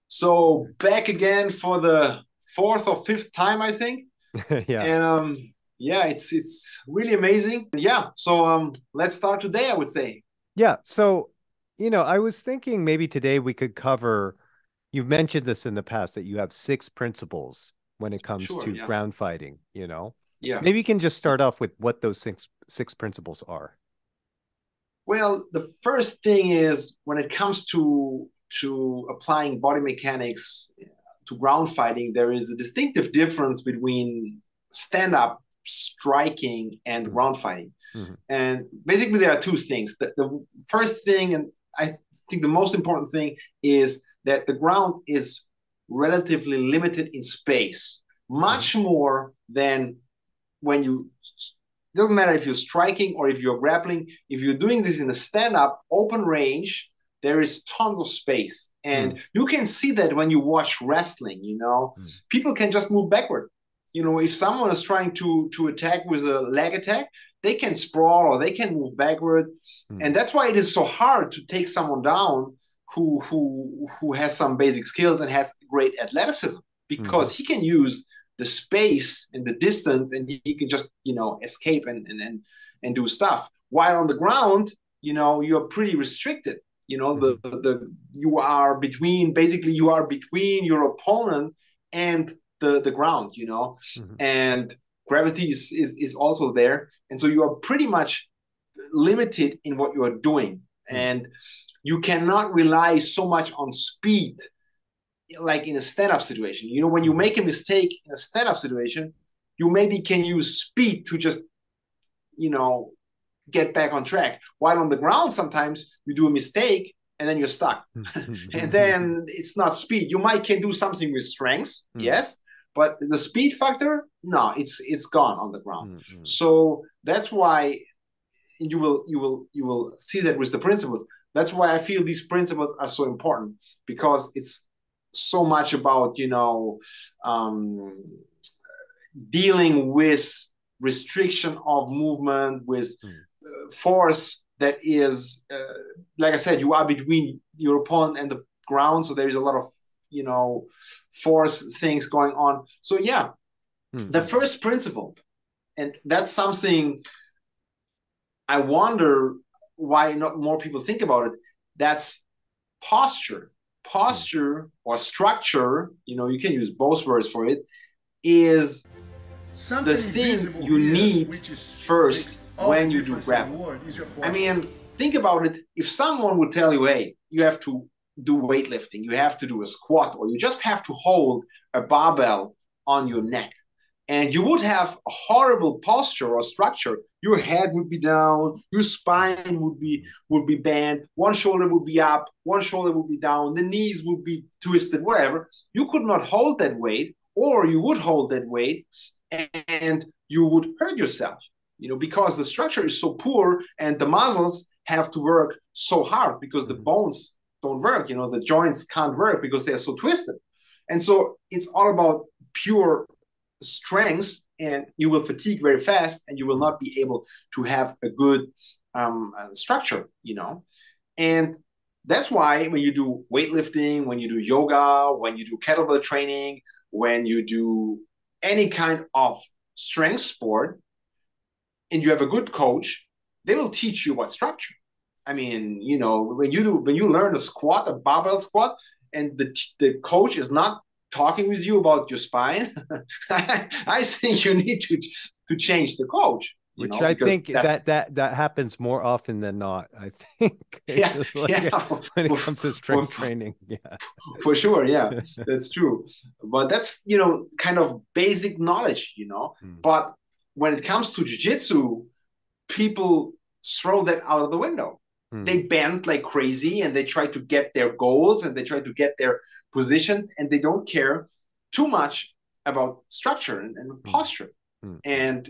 So back again for the fourth or fifth time, I think. Yeah. And yeah, it's really amazing. Yeah, so let's start today, I would say. Yeah. So, I was thinking maybe today we could cover, you've mentioned this in the past that you have six principles when it comes Sure, to yeah. ground fighting. Yeah. Maybe you can just start off with what those six principles are. Well, the first thing is when it comes to applying body mechanics to ground fighting, there is a distinctive difference between stand-up striking and Mhm, ground fighting. mhm, And basically, there are two things. The first thing, and I think the most important thing, is that the ground is relatively limited in space, mhm, much more than when you. It doesn't matter if you're striking or if you're grappling. If you're doing this in a stand-up open range, there is tons of space, mhm, and you can see that when you watch wrestling. mhm, People can just move backward. If someone is trying to attack with a leg attack, they can sprawl or they can move backward, and mhm, that's why it is so hard to take someone down who has some basic skills and has great athleticism mhm, because he can use the space and the distance, and he can just escape and do stuff. While on the ground, you're pretty restricted. mhm, You are between, basically you are between your opponent and the ground. mhm, And gravity is also there, and so you are pretty much limited in what you are doing, mhm, and you cannot rely so much on speed like in a stand-up situation. When you mhm, make a mistake in a stand-up situation, you maybe can use speed to just you know get back on track. While on the ground, sometimes you do a mistake and then you're stuck, mhm, and mhm, then it's not speed. You might can do something with strength, mhm, yes, but the speed factor, no, it's gone on the ground. mhm, So that's why you will see that with the principles. That's why I feel these principles are so important, because it's so much about um, dealing with restriction of movement, with mhm, force that is, like I said, you are between your opponent and the ground, so there is a lot of force things going on. So yeah, the mhm, first principle, and that's something I wonder why not more people think about it. That's posture. mhm. Posture or structure, you can use both words for it, is the Something thing invisible you here, need which is first makes all the when you do difference in the grappling. world, is your I posture. mean, think about it. If someone would tell you, hey, you have to do weightlifting, you have to do a squat, or you just have to hold a barbell on your neck, and you would have a horrible posture or structure. Your head would be down, your spine would be bent, one shoulder would be up, one shoulder would be down, the knees would be twisted, whatever. You could not hold that weight, or you would hold that weight and you would hurt yourself, because the structure is so poor and the muscles have to work so hard because the Mhm. bones don't work, the joints can't work because they're so twisted. And so it's all about pure strength, and you will fatigue very fast and you will Mhm. not be able to have a good structure, and that's why when you do weightlifting, when you do yoga, when you do kettlebell training, when you do any kind of strength sport, and you have a good coach, they will teach you what structure. I mean, when you learn a squat, a barbell squat, and the coach is not talking with you about your spine, I think you need to change the coach, Which I because think that's that happens more often than not. I think it's yeah, just yeah, like when it for, comes to for, strength training. Yeah. for sure, yeah, that's true. But that's kind of basic knowledge. Mm, But when it comes to jiu-jitsu, people throw that out of the window. They mm, bend like crazy and they try to get their goals and they try to get their positions, and they don't care too much about structure and mm, posture. mm, mm, And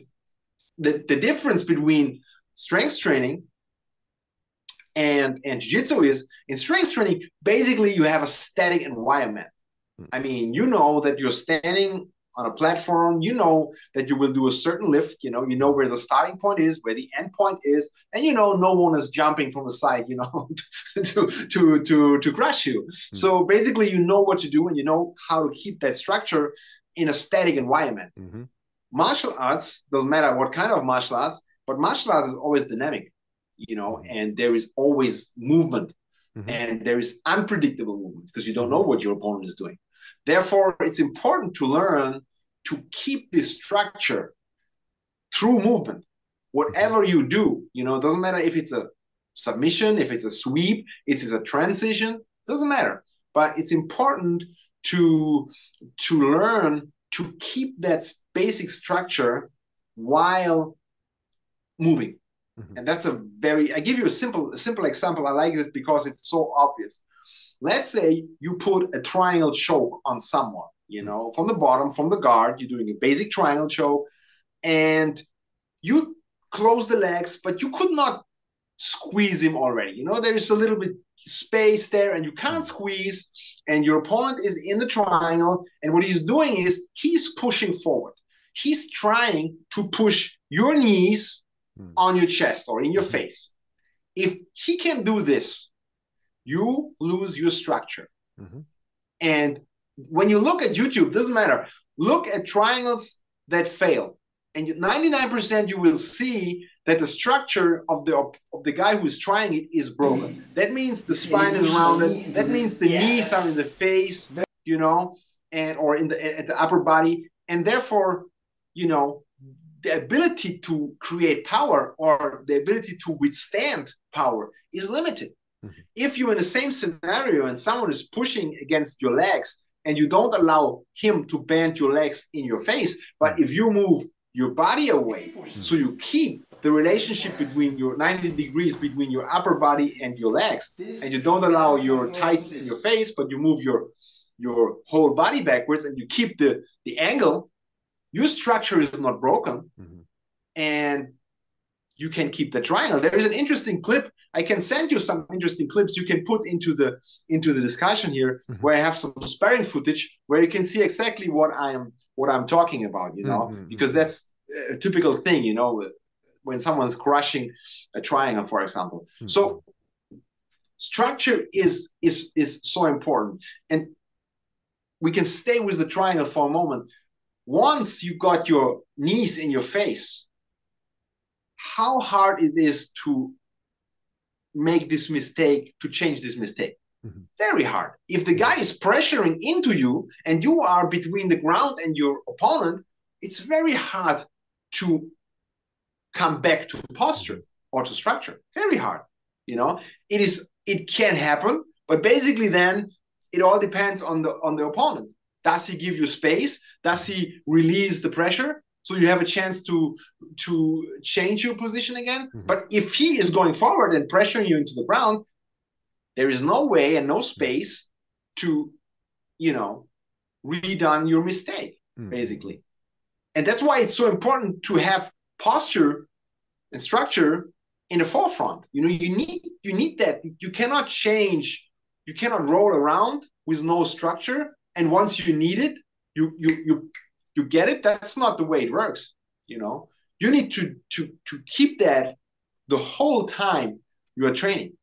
the difference between strength training and jiu-jitsu is, in strength training, basically you have a static environment. mm, I mean, you know that you're standing a platform, you know that you will do a certain lift, you know where the starting point is, where the end point is, and no one is jumping from the side, to crush you. So basically, you know what to do, and you know how to keep that structure in a static environment. Martial arts, doesn't matter what kind of martial arts, but martial arts is always dynamic, and there is always movement, and there is unpredictable movement because you don't know what your opponent is doing. Therefore, it's important to learn to keep this structure through movement. Whatever you do, it doesn't matter if it's a submission, if it's a sweep, it is a transition, doesn't matter. But it's important to learn to keep that basic structure while moving. And that's I give you a simple example. I like this because it's so obvious. Let's say you put a triangle choke on someone, from the bottom, from the guard, you're doing a basic triangle choke, and you close the legs, but you could not squeeze him already. There is a little bit space there, and you can't squeeze, and your opponent is in the triangle, and what he's doing is he's pushing forward. He's trying to push your knees on your chest or in your face. If he can do this, you lose your structure. And when you look at YouTube, doesn't matter. Look at triangles that fail. And 99% you will see that the structure of the guy who's trying it is broken. That means the spine is rounded. That means the knees are in the face, and or at the upper body. And therefore, the ability to create power or the ability to withstand power is limited. If you're in the same scenario and someone is pushing against your legs and you don't allow him to bend your legs in your face, but if you move your body away, so you keep the relationship between your 90 degrees between your upper body and your legs, and you don't allow your tights in your face, but you move your whole body backwards and you keep the angle, your structure is not broken, and you can keep the triangle. There is an interesting clip. I can send you some interesting clips you can put into the discussion here, where I have some sparring footage where you can see exactly what I'm talking about, because that's a typical thing, when someone's crushing a triangle, for example. So structure is so important. And we can stay with the triangle for a moment. Once you got your knees in your face, how hard it is to make this mistake, to change this mistake. Very hard. If the guy is pressuring into you and you are between the ground and your opponent, it's very hard to come back to posture or to structure. Very hard. It can happen, but basically then it all depends on the opponent. Does he give you space? Does he release the pressure so you have a chance to change your position again? But if he is going forward and pressuring you into the ground, there is no way and no space to, redone your mistake, basically. And that's why it's so important to have posture and structure in the forefront. You need that. You cannot change. You cannot roll around with no structure. And once you need it, you get it. That's not the way it works. You need to keep that the whole time you are training.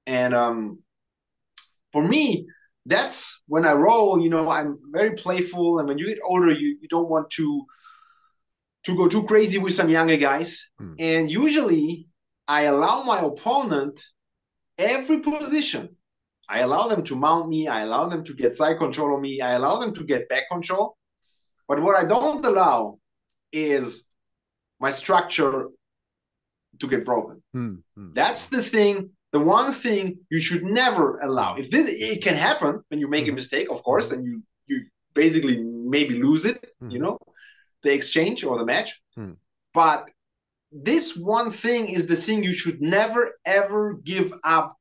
And for me, that's when I roll. I'm very playful, and when you get older, you don't want to go too crazy with some younger guys. And usually, I allow my opponent every position. I allow them to mount me. I allow them to get side control on me. I allow them to get back control. But what I don't allow is my structure to get broken. That's the thing. The one thing you should never allow. It can happen when you make a mistake, of course, and you basically maybe lose it, the exchange or the match. But this one thing is the thing you should never, ever give up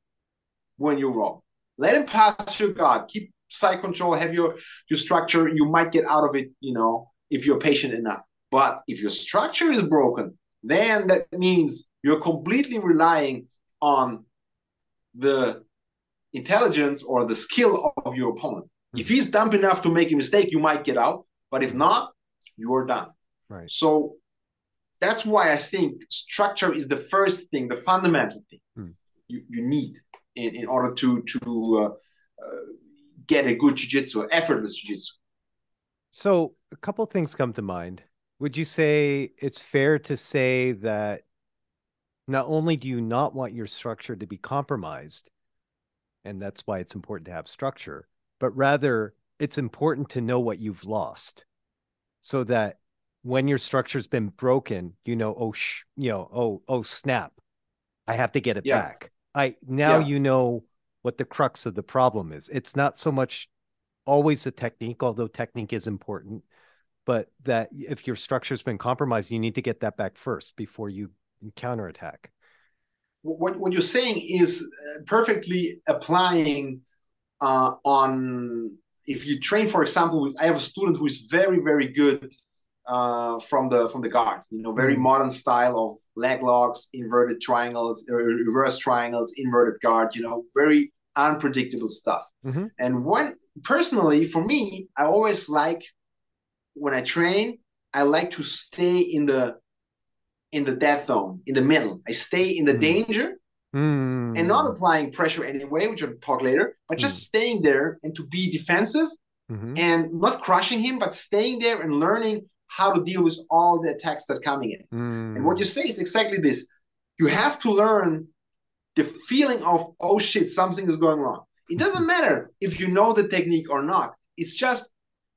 when you roll. Let him pass your guard. Keep side control, have your structure. You might get out of it, if you're patient enough. But if your structure is broken, then that means you're completely relying on the intelligence or the skill of your opponent. If he's dumb enough to make a mistake, you might get out. But if not, you're done. Right. So that's why I think structure is the first thing, the fundamental thing you need in order to get a good jiu-jitsu, effortless jiu-jitsu. So a couple things come to mind. Would you say it's fair to say that not only do you not want your structure to be compromised, and that's why it's important to have structure, but rather it's important to know what you've lost so that when your structure's been broken, you know, oh, snap, I have to get it back. You know what the crux of the problem is. It's not so much always a technique, although technique is important, but that if your structure's been compromised, you need to get that back first before you counterattack. What you're saying is perfectly applying on if you train, for example, I have a student who is very, very good from the guard, very modern style of leg locks, inverted triangles, reverse triangles, inverted guard, very unpredictable stuff. And personally, for me, I always like, when I train, I like to stay in the dead zone, in the middle. I stay in the danger and not applying pressure anyway, which I'll talk later, but just staying there and to be defensive and not crushing him, but staying there and learning how to deal with all the attacks that are coming in. And what you say is exactly this. You have to learn the feeling of, oh shit, something is going wrong. It doesn't matter if you know the technique or not. It's just,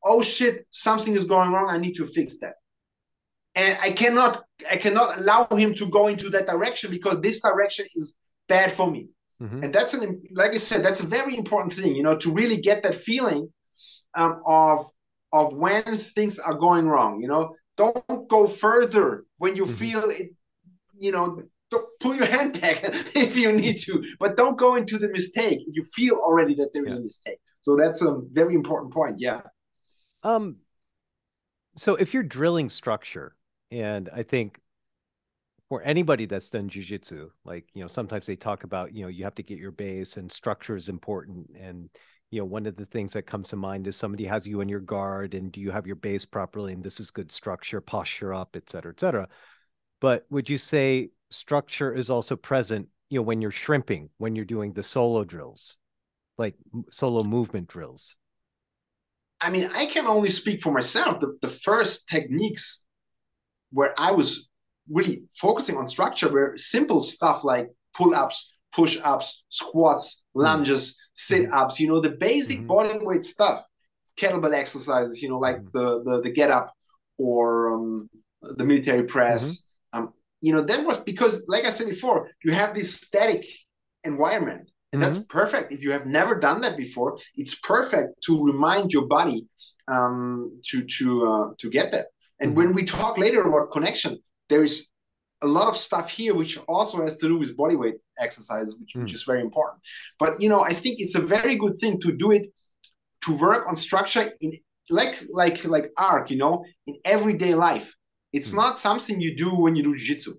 oh shit, something is going wrong. I need to fix that. And I cannot allow him to go into that direction because this direction is bad for me. And that's like I said, that's a very important thing, to really get that feeling of when things are going wrong. Don't go further when you feel it. Don't pull your hand back if you need to, but don't go into the mistake if you feel already that there is a mistake. So that's a very important point. Yeah. So if you're drilling structure, and I think for anybody that's done jiu-jitsu, like, sometimes they talk about, you have to get your base and structure is important. And, one of the things that comes to mind is somebody has you in your guard and do you have your base properly? And this is good structure, posture up, et cetera, et cetera. But would you say structure is also present, when you're shrimping, when you're doing the solo drills, like solo movement drills? I mean, I can only speak for myself. The first techniques where I was really focusing on structure were simple stuff like pull-ups, push-ups, squats, lunges, sit-ups, the basic bodyweight stuff, kettlebell exercises, like the get-up or the military press. That was because, like I said before, you have this static environment. And that's perfect. If you have never done that before, it's perfect to remind your body to get that. And when we talk later about connection, there is a lot of stuff here which also has to do with bodyweight exercises, which is very important. But I think it's a very good thing to do it, to work on structure in like arc, in everyday life. It's not something you do when you do jiu-jitsu.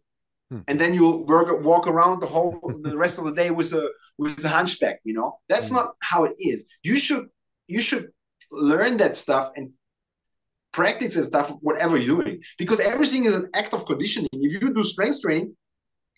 And then you walk around the rest of the day with a hunchback, That's not how it is. You should learn that stuff and practice that stuff, whatever you're doing, because everything is an act of conditioning. If you do strength training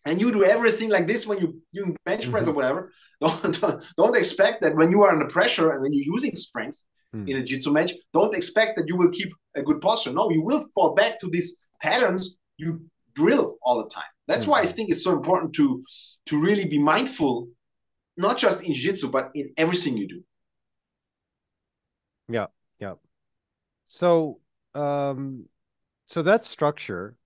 and you do everything like this when you bench press or whatever, don't expect that when you are under pressure and when you're using strength in a jiu-jitsu match, don't expect that you will keep a good posture. No, you will fall back to these patterns you drill all the time. That's why I think it's so important to really be mindful, not just in jiu-jitsu, but in everything you do. Yeah. So, so that's structure,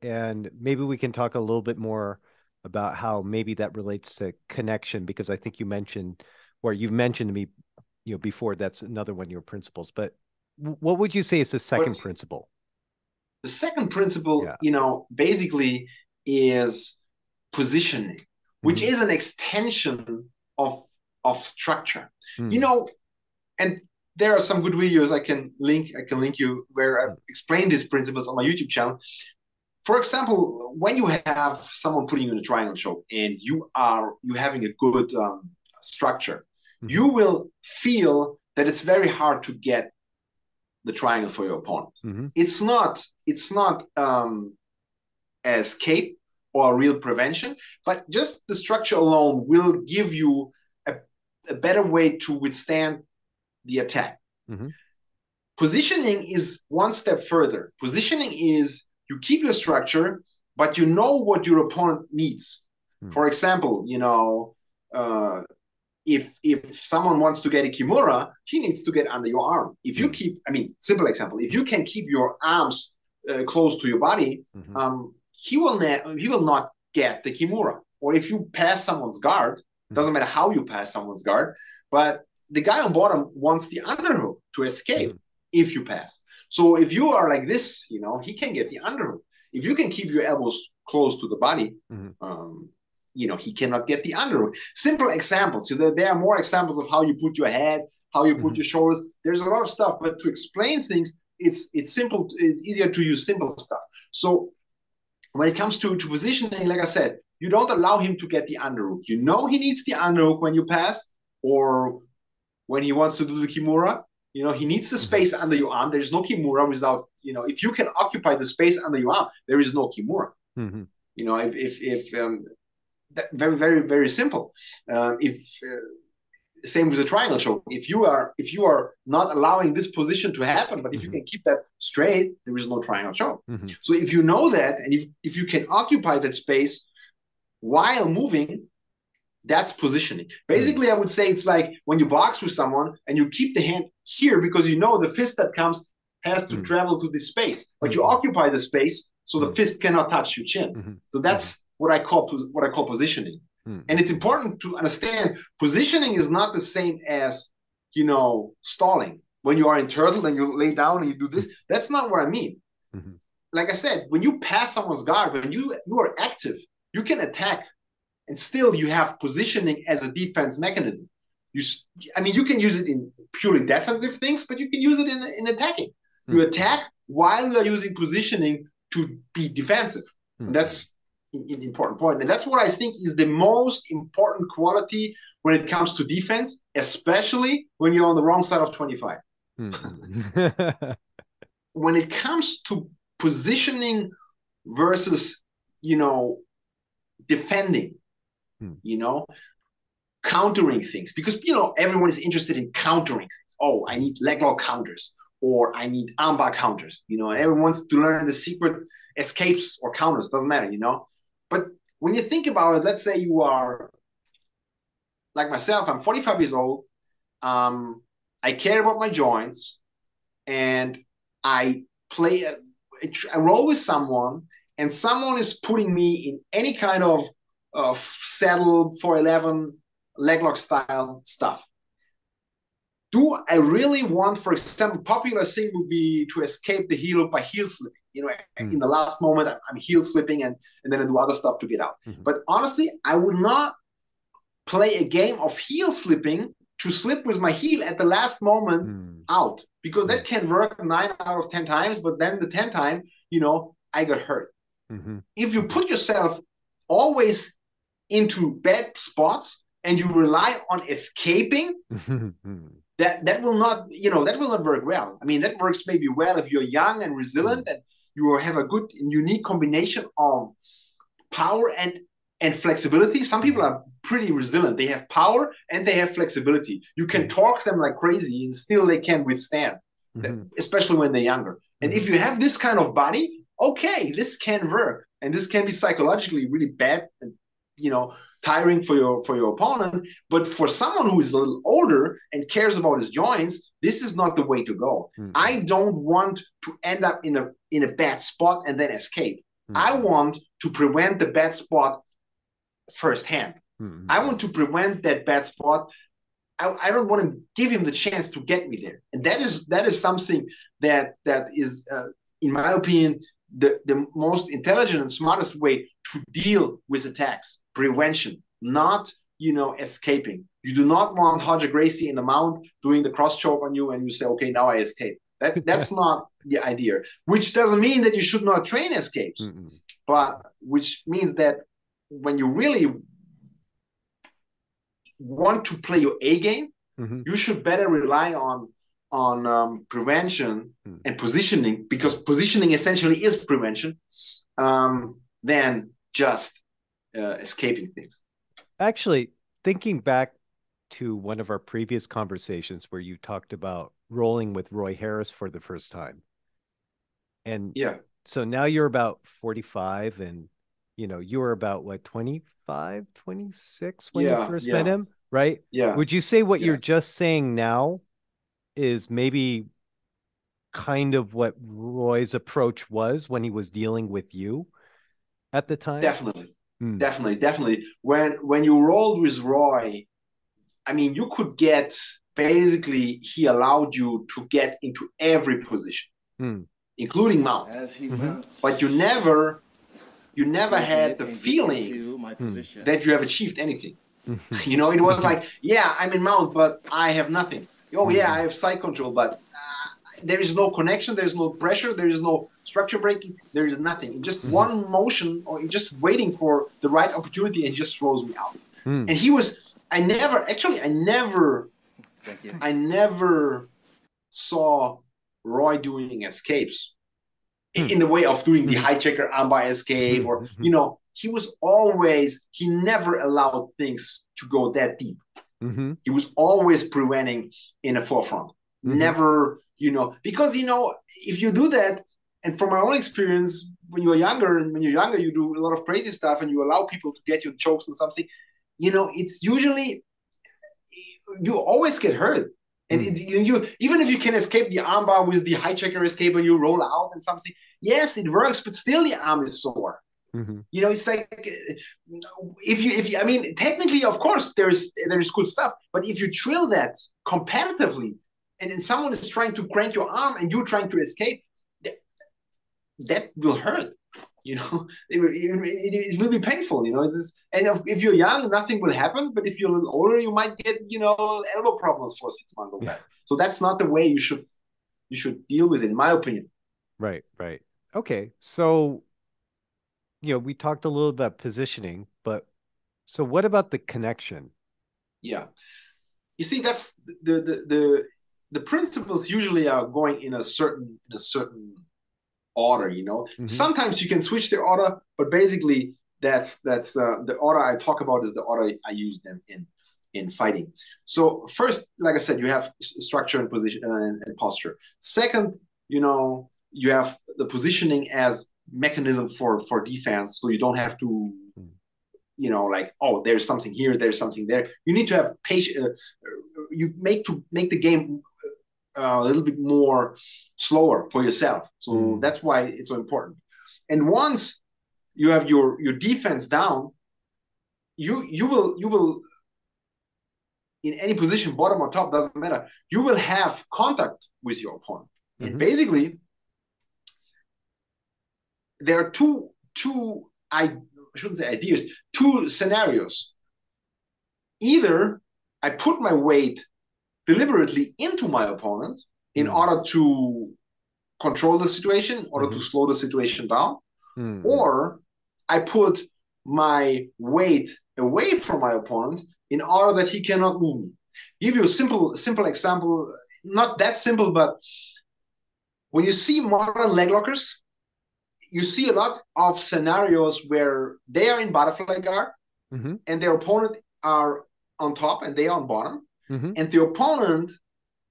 and maybe we can talk a little bit more about how maybe that relates to connection, because I think you mentioned, or you've mentioned to me, before, that's another one of your principles. But what would you say is the second principle? The second principle, basically is positioning, which is an extension of structure. And there are some good videos I can link you where I explain these principles on my YouTube channel. For example, when you have someone putting you in a triangle choke and you're having a good structure, you will feel that it's very hard to get the triangle for your opponent. Mm-hmm. It's not escape or a real prevention, but just the structure alone will give you a better way to withstand the attack. Mm-hmm. Positioning is one step further. Positioning is you keep your structure, but you know what your opponent needs. Mm-hmm. For example, if someone wants to get a kimura, he needs to get under your arm. If you keep, simple example, if you can keep your arms close to your body, he will not get the kimura. Or if you pass someone's guard, doesn't matter how you pass someone's guard, but the guy on bottom wants the underhook to escape if you pass. So if you are like this, he can get the underhook. If you can keep your elbows close to the body, he cannot get the underhook. Simple examples. So there are more examples of how you put your head, how you put your shoulders. There's a lot of stuff, but to explain things, it's simple. It's easier to use simple stuff. So when it comes to positioning, like I said, you don't allow him to get the underhook. You know he needs the underhook when you pass or when he wants to do the kimura. He needs the space under your arm. There's no kimura without, if you can occupy the space under your arm, there is no kimura. Very, very, very simple. Same with the triangle choke. If you are not allowing this position to happen, but if you can keep that straight, there is no triangle choke. So if you know that, and if you can occupy that space while moving, that's positioning. Basically, I would say it's like when you box with someone and you keep the hand here because the fist that comes has to travel to this space, but you occupy the space so the fist cannot touch your chin. So that's what I call positioning. And it's important to understand positioning is not the same as, stalling. When you are in turtle and you lay down and you do this, that's not what I mean. Like I said, when you pass someone's guard, when you are active, you can attack and still you have positioning as a defense mechanism. You can use it in purely defensive things, but you can use it in attacking. You attack while you are using positioning to be defensive. And that's an important point. And that's what I think is the most important quality when it comes to defense, especially when you're on the wrong side of 25. When it comes to positioning versus, defending, countering things, because, everyone is interested in countering things. Oh, I need leg lock counters, or I need armbar counters, and everyone wants to learn the secret escapes or counters, doesn't matter, But when you think about it, let's say you are like myself, I'm 45 years old. I care about my joints and I roll with someone and someone is putting me in any kind of saddle 411 leg lock style stuff. Do I really want, for example, popular thing would be to escape the heel hook by heel slipping. In the last moment, I'm heel slipping and then I do other stuff to get out. But honestly, I would not play a game of heel slipping to slip with my heel at the last moment out, because that can work 9 out of 10 times, but then the 10th time, I got hurt. If you put yourself always into bad spots and you rely on escaping, that will not, that will not work well. That works maybe well if you're young and resilient and you have a good and unique combination of power and flexibility. Some people are pretty resilient. They have power and they have flexibility. You can torque them like crazy and still they can withstand, especially when they're younger. And if you have this kind of body, okay, this can work. And this can be psychologically really bad and, tiring for your opponent. But for someone who is a little older and cares about his joints, this is not the way to go. I don't want to end up in a bad spot and then escape. I want to prevent the bad spot firsthand. I want to prevent that bad spot. I don't want to give him the chance to get me there. And that is something that is, in my opinion, the most intelligent and smartest way to deal with attacks. Prevention, not escaping. You do not want Hodger Gracie in the mount doing the cross choke on you and you say, okay, now I escape. That's not the idea, which doesn't mean that you should not train escapes, but which means that when you really want to play your A game, you should better rely on prevention and positioning, because positioning essentially is prevention, than just escaping things. Actually, thinking back to one of our previous conversations where you talked about rolling with Roy Harris for the first time. And yeah, so now you're about 45 and, you know, you were about what, 25, 26 when you first met him, right? Yeah. Would you say what you're just saying now is maybe kind of what Roy's approach was when he was dealing with you at the time? Definitely. When you rolled with Roy, I mean, you could get, basically, he allowed you to get into every position, including mount. But you never had the feeling that you have achieved anything. You know, it was like, yeah, I'm in mount, but I have nothing. Oh, yeah, I have side control, but there is no connection, there is no pressure, there is no structure breaking, there is nothing. Just one motion, or just waiting for the right opportunity, and he just throws me out. And he was, I never saw Roy doing escapes in the way of doing the high checker armbar escape, or, you know, he never allowed things to go that deep. He was always preventing in the forefront. Never, you know, because, you know, if you do that, and from my own experience, when you're younger, you do a lot of crazy stuff and you allow people to get you chokes and something, you know, it's usually, you always get hurt. And you even if you can escape the armbar with the high checker escape and you roll out and something, yes, it works, but still the arm is sore. You know, it's like, if you, I mean, technically, of course, there's good stuff, but if you drill that competitively, and then someone is trying to crank your arm and you're trying to escape, that will hurt. You know, it will be painful. You know, and if you're young, nothing will happen. But if you're a little older, you might get, you know, elbow problems for 6 months of that. So that's not the way you should deal with it, in my opinion. Right. Okay, so, you know, we talked a little about positioning, but so what about the connection? Yeah, you see, that's the principles usually are going in a certain order. You know, sometimes you can switch the order, but basically that's the order I talk about is the order I use them in fighting. So first, like I said, you have structure and position and posture. Second, you know, you have the positioning as mechanism for defense, so you don't have to, you know, like, oh, there's something here, there's something there. You need to have patience. You make the game a little bit more slower for yourself. So that's why it's so important. And once you have your defense down, you will in any position, bottom or top, doesn't matter, you will have contact with your opponent. And basically, there are two I shouldn't say ideas, two scenarios. Either I put my weight deliberately into my opponent in order to control the situation, in order to slow the situation down, or I put my weight away from my opponent in order that he cannot move me. Give you a simple example, not that simple, but when you see modern leg lockers, you see a lot of scenarios where they are in butterfly guard and their opponent are on top and they are on bottom. And the opponent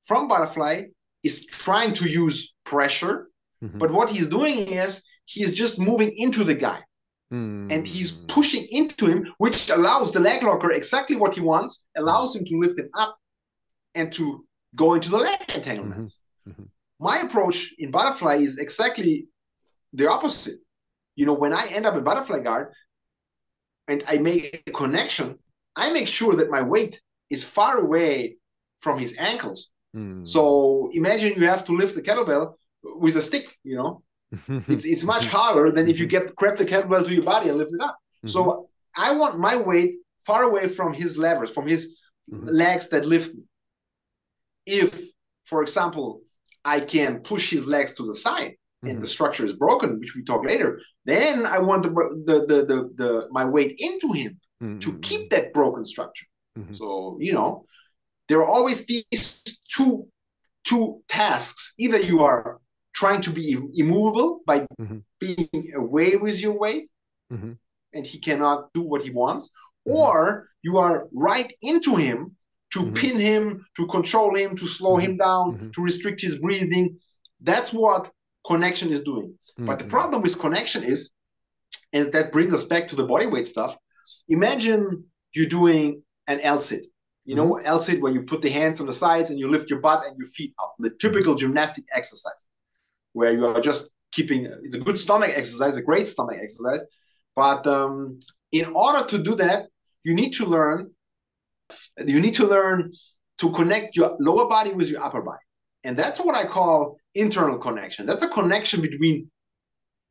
from butterfly is trying to use pressure, but what he's doing is he's just moving into the guy. And he's pushing into him, which allows the leg locker exactly what he wants, allows him to lift him up and to go into the leg entanglements. My approach in butterfly is exactly the opposite. You know, when I end up in butterfly guard and I make a connection, I make sure that my weight is far away from his ankles. So imagine you have to lift the kettlebell with a stick, you know. It's much harder than if you grab the kettlebell to your body and lift it up. So I want my weight far away from his levers, from his legs that lift me. If, for example, I can push his legs to the side and the structure is broken, which we talk later, then I want my weight into him to keep that broken structure. So, you know, there are always these two two tasks. Either you are trying to be immovable by being away with your weight, and he cannot do what he wants, or you are right into him to pin him, to control him, to slow him down, to restrict his breathing. That's what connection is doing. But the problem with connection is, and that brings us back to the bodyweight stuff, imagine you're doing an L-sit. You know, L-sit, where you put the hands on the sides and you lift your butt and your feet up. The typical gymnastic exercise, where you are just keeping, it's a good stomach exercise, a great stomach exercise. But in order to do that, you need to learn to connect your lower body with your upper body. And that's what I call internal connection. That's a connection between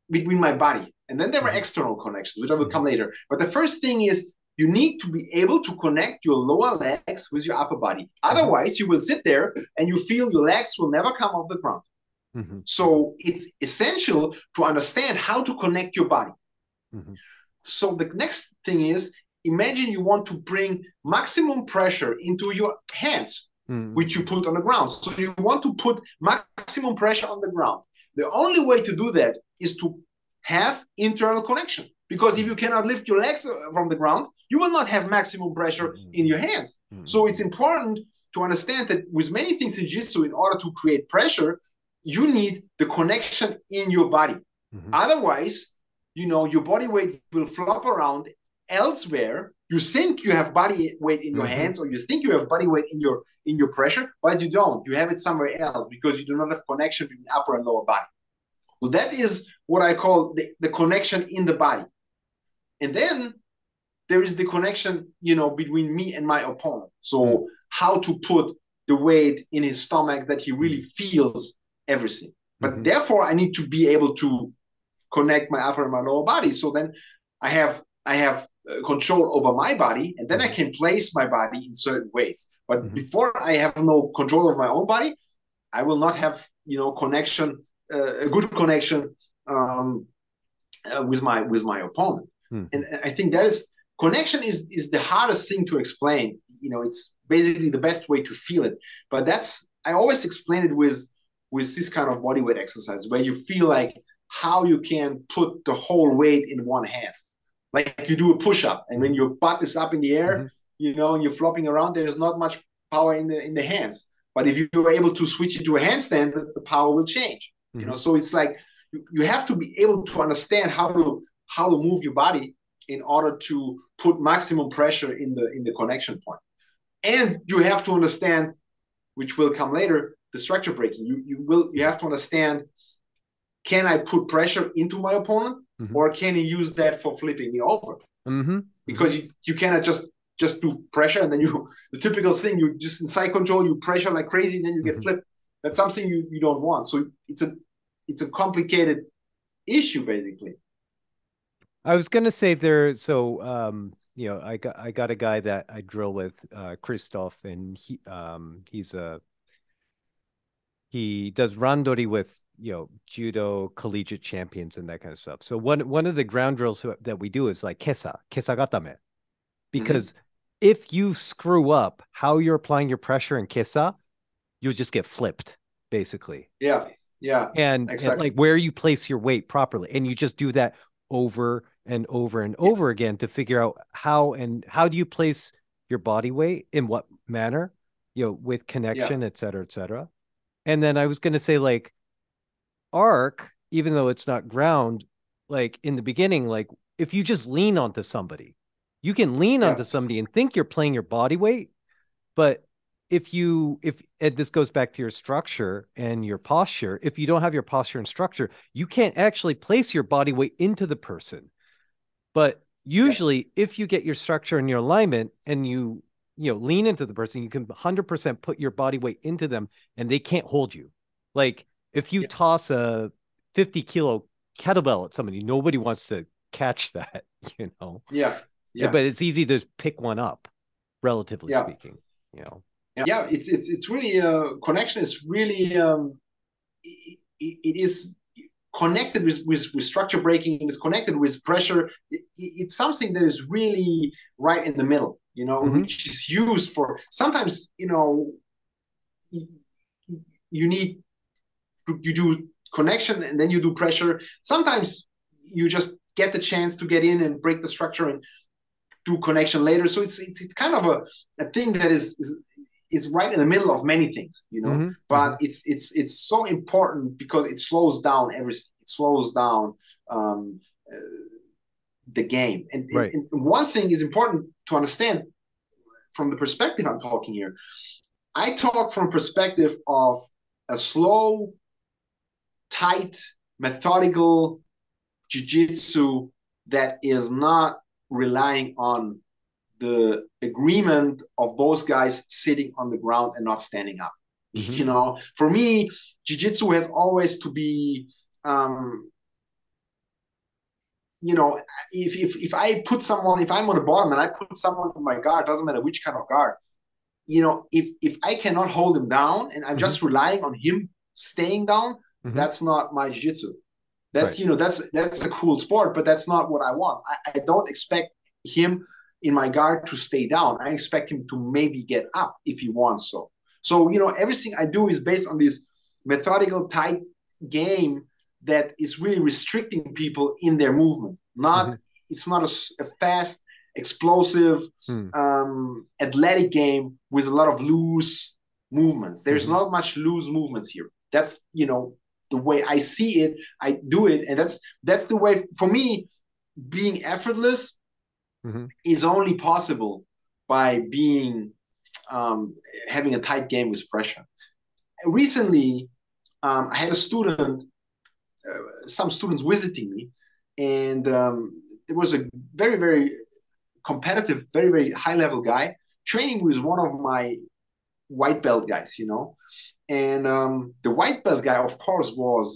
my body. And then there are external connections, which I will come later. But the first thing is, you need to be able to connect your lower legs with your upper body. Otherwise, you will sit there and you feel your legs will never come off the ground. So it's essential to understand how to connect your body. So the next thing is, imagine you want to bring maximum pressure into your hands, which you put on the ground. So you want to put maximum pressure on the ground. The only way to do that is to have internal connection. Because if you cannot lift your legs from the ground, you will not have maximum pressure in your hands. So it's important to understand that with many things in Jiu-Jitsu, in order to create pressure, you need the connection in your body. Otherwise, you know, your body weight will flop around elsewhere. You think you have body weight in your hands, or you think you have body weight in your pressure, but you don't. You have it somewhere else because you do not have connection between upper and lower body. Well, that is what I call the connection in the body. And then there is the connection, you know, between me and my opponent. So how to put the weight in his stomach that he really feels everything. But therefore, I need to be able to connect my upper and my lower body. So then I have control over my body, and then I can place my body in certain ways. But before I have no control of my own body, I will not have, you know, connection, a good connection with my opponent. And I think that is, connection is the hardest thing to explain. You know, it's basically the best way to feel it. But I always explain it with this kind of bodyweight exercise, where you feel like how you can put the whole weight in one hand. Like you do a push-up, and when your butt is up in the air, you know, and you're flopping around, there's not much power in the hands. But if you're able to switch it to a handstand, the power will change. You know, so it's like you have to be able to understand how to move your body in order to put maximum pressure in the connection point. And you have to understand, which will come later, the structure breaking. You have to understand, can I put pressure into my opponent, or can he use that for flipping me over? Because you cannot just do pressure, and then the typical thing, you just in side control, you pressure like crazy, and then you get flipped. That's something you don't want. So it's a complicated issue, basically. I was gonna say you know, I got a guy that I drill with, Christoph, and he does randori with, you know, judo collegiate champions and that kind of stuff. So one of the ground drills that we do is like kesa because if you screw up how you're applying your pressure in kesa, you'll just get flipped, basically. Yeah, and like where you place your weight properly, and you just do that over and over and over again to figure out how do you place your body weight in what manner, you know, with connection, et cetera, et cetera. And then I was going to say, like, arc, even though it's not ground, like in the beginning, like if you just lean onto somebody, you can lean onto somebody and think you're playing your body weight. But if and this goes back to your structure and your posture, if you don't have your posture and structure, you can't actually place your body weight into the person. But usually if you get your structure and your alignment and you lean into the person, you can 100% put your body weight into them and they can't hold you. Like if you toss a 50-kilo kettlebell at somebody, nobody wants to catch that, you know? Yeah. But it's easy to pick one up, relatively speaking, you know? Yeah, it's really, connection is really, it is connected with structure breaking, and it's connected with pressure. It's something that is really right in the middle, you know, which is used for, sometimes, you know, you do connection and then you do pressure. Sometimes you just get the chance to get in and break the structure and do connection later. So it's kind of a thing that is right in the middle of many things, but it's so important because it slows down everything. It slows down the game. And one thing is important to understand from the perspective I'm talking here. I talk from a perspective of a slow, tight, methodical jiu-jitsu that is not relying on the agreement of both guys sitting on the ground and not standing up. For me, jiu-jitsu has always to be, if I put someone, if I'm on the bottom and I put someone in my guard, doesn't matter which kind of guard, if I cannot hold him down and I'm just relying on him staying down, that's not my jiu-jitsu. That's, that's a cool sport, but that's not what I want. I don't expect him in my guard to stay down. I expect him to maybe get up if he wants so. So, everything I do is based on this methodical, tight game that is really restricting people in their movement. It's not a fast, explosive, athletic game with a lot of loose movements. There's not much loose movements here. That's, the way I see it, I do it. And that's the way, for me, being effortless is only possible by being, having a tight game with pressure. Recently, I had a student, some students visiting me, and it was a very, very competitive, very, very high-level guy training with one of my white belt guys, and the white belt guy, of course, was,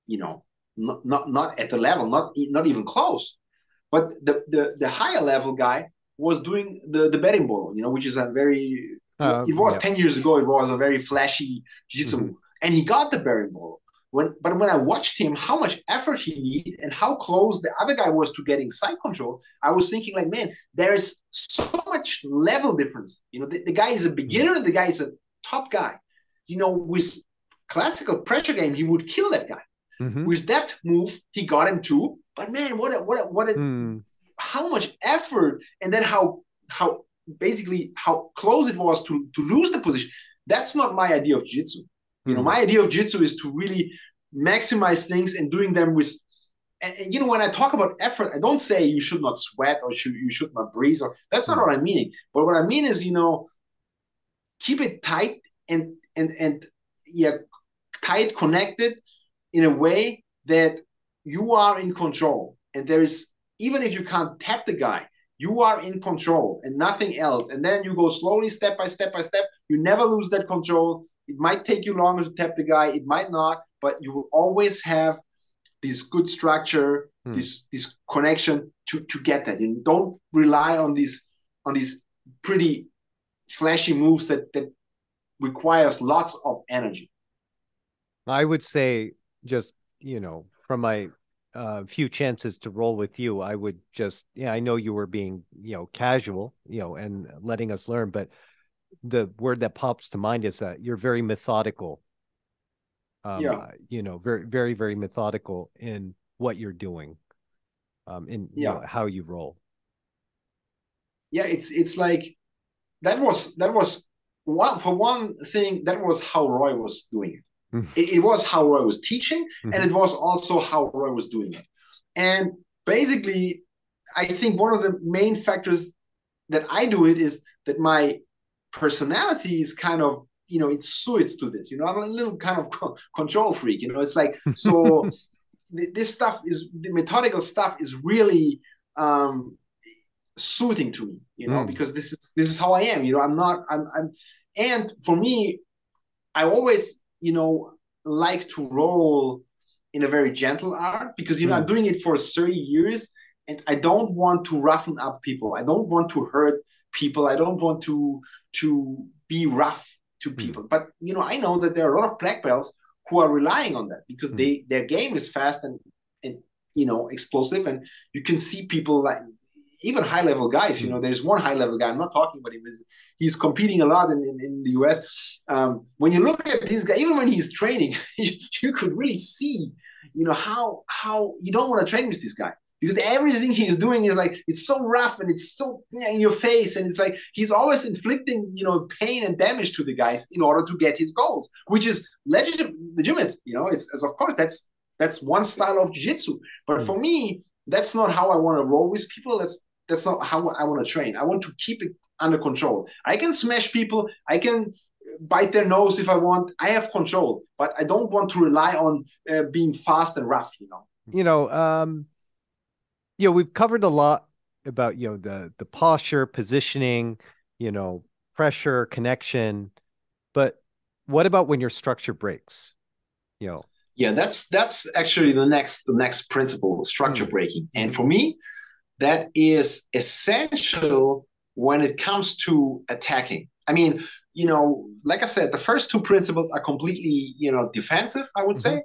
not at the level, not even close. But the higher level guy was doing the berimbolo, which is a very, it was 10 years ago, it was a very flashy jiu-jitsu move. And he got the berimbolo. But when I watched him, how much effort he needed and how close the other guy was to getting side control, I was thinking like, man, there is so much level difference. The guy is a beginner and the guy is a top guy. With classical pressure game, he would kill that guy. With that move, he got him too. But man, how much effort, and then how close it was to lose the position. That's not my idea of jiu-jitsu. My idea of jiu-jitsu is to really maximize things and doing them with, and when I talk about effort, I don't say you should not sweat or you should not breathe, or that's not what I'm meaning. But what I mean is, keep it tight and tight, connected in a way that you are in control. And there is, even if you can't tap the guy, you are in control and nothing else. And then you go slowly, step by step by step. You never lose that control. It might take you longer to tap the guy. It might not, but you will always have this good structure, this connection to get that. You don't rely on these pretty flashy moves that requires lots of energy. I would say, just, from my few chances to roll with you, I would just, I know you were being, casual, and letting us learn, but the word that pops to mind is that you're very methodical. Very, very, very methodical in what you're doing, in how you roll. Yeah, it's like that was one thing. That was how Roy was doing it. It was how Roy was teaching, and it was also how Roy was doing it. And basically, I think one of the main factors that I do it is that my personality is kind of, it suits to this. I'm a little kind of control freak. It's like, so this stuff is, the methodical stuff is really suiting to me, because this is how I am. And for me, I always, like to roll in a very gentle art, because, I'm doing it for 30 years and I don't want to roughen up people. I don't want to hurt people. I don't want to be rough to people. But, I know that there are a lot of black belts who are relying on that because their game is fast and explosive. And you can see people like even high-level guys, there's one high-level guy, I'm not talking about him, he's competing a lot in the US. When you look at this guy, even when he's training, you could really see, how you don't want to train with this guy. Because everything he's doing is like, it's so rough and it's so in your face. And it's like, he's always inflicting, pain and damage to the guys in order to get his goals, which is legitimate. It's of course, that's one style of jiu-jitsu. But for me, that's not how I want to roll with people. That's not how I want to train. I want to keep it under control. I can smash people. I can bite their nose if I want. I have control, but I don't want to rely on being fast and rough, we've covered a lot about, the posture, positioning, pressure, connection, but what about when your structure breaks? Yeah, that's actually the next principle, structure breaking. And for me, that is essential when it comes to attacking. I mean, like I said, the first two principles are completely, defensive, I would say.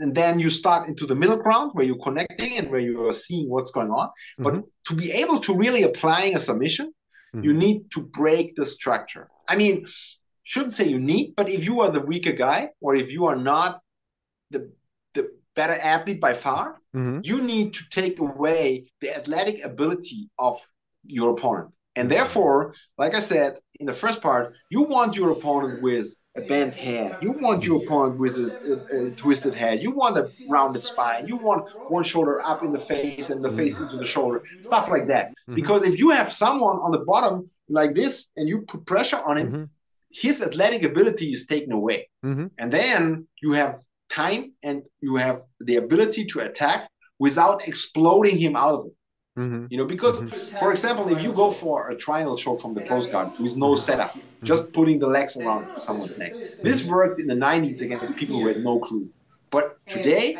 And then you start into the middle ground where you're connecting and where you are seeing what's going on. But to be able to really applying a submission, you need to break the structure. I mean, shouldn't say you need, but if you are the weaker guy, or if you are not the better athlete by far, you need to take away the athletic ability of your opponent. And therefore, like I said, in the first part, you want your opponent with a bent head. You want your opponent with a twisted head. You want a rounded spine. You want one shoulder up in the face and the face into the shoulder, stuff like that. Because if you have someone on the bottom like this and you put pressure on him, his athletic ability is taken away. And then you have time and you have the ability to attack without exploding him out of it. Because, for example, if you go for a triangle choke from the close guard with no setup, just putting the legs around someone's neck, this worked in the 90s against people who had no clue. But today,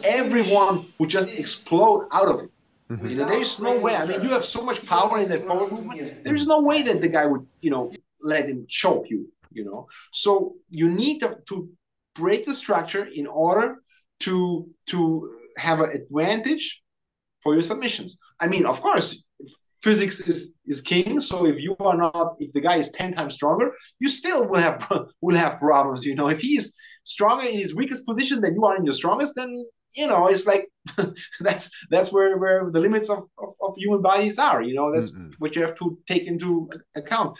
everyone would just explode out of it. There's no way. I mean, you have so much power in that forward movement. There's no way that the guy would, let him choke you. So you need to break the structure in order to have an advantage for your submissions. I mean, of course, physics is king. So if the guy is 10 times stronger, you still will have problems. If he is stronger in his weakest position than you are in your strongest, then it's like that's where the limits of human bodies are. That's what you have to take into account.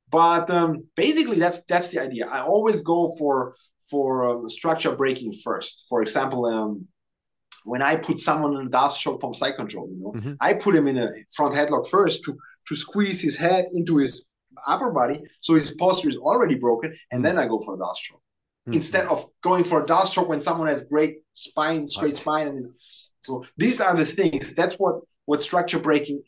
But basically, that's the idea. I always go for structure breaking first. For example, when I put someone in a dust choke from side control, I put him in a front headlock first to squeeze his head into his upper body, so his posture is already broken, and then I go for a dust choke instead of going for a dust choke when someone has great spine, straight spine, and so these are the things. That's what structure breaking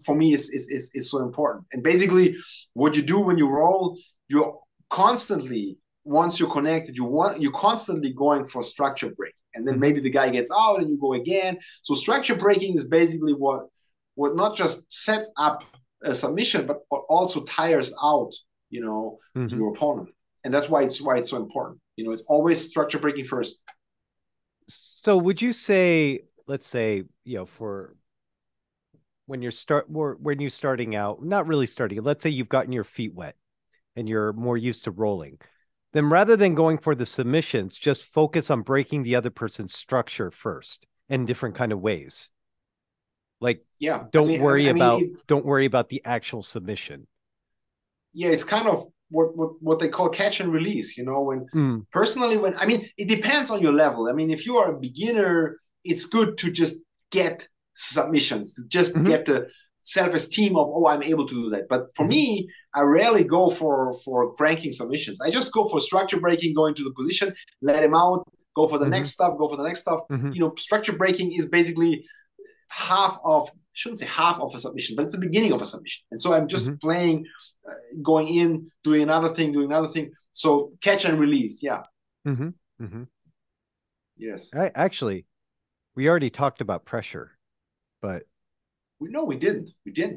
for me is so important. And basically, what you do when you roll, you're constantly, once you're connected, you're constantly going for structure break. And then maybe the guy gets out and you go again. So structure breaking is basically what not just sets up a submission, but also tires out, your opponent. And that's why it's so important. It's always structure breaking first. So would you say, let's say, for when you're starting out, not really starting, let's say you've gotten your feet wet and you're more used to rolling, then rather than going for the submissions, just focus on breaking the other person's structure first in different kind of ways. Like, don't worry about the actual submission. Yeah, it's kind of what they call catch and release. Personally, it depends on your level. I mean, if you are a beginner, it's good to just get submissions, to just get the self-esteem of, I'm able to do that. But for me, I rarely go for cranking submissions. I just go for structure breaking, go into the position, let him out, go for the next stuff. Structure breaking is basically shouldn't say half of a submission, but it's the beginning of a submission. And so I'm just playing, going in, doing another thing. So catch and release. Yeah. Yes. Actually, we already talked about pressure, but we didn't.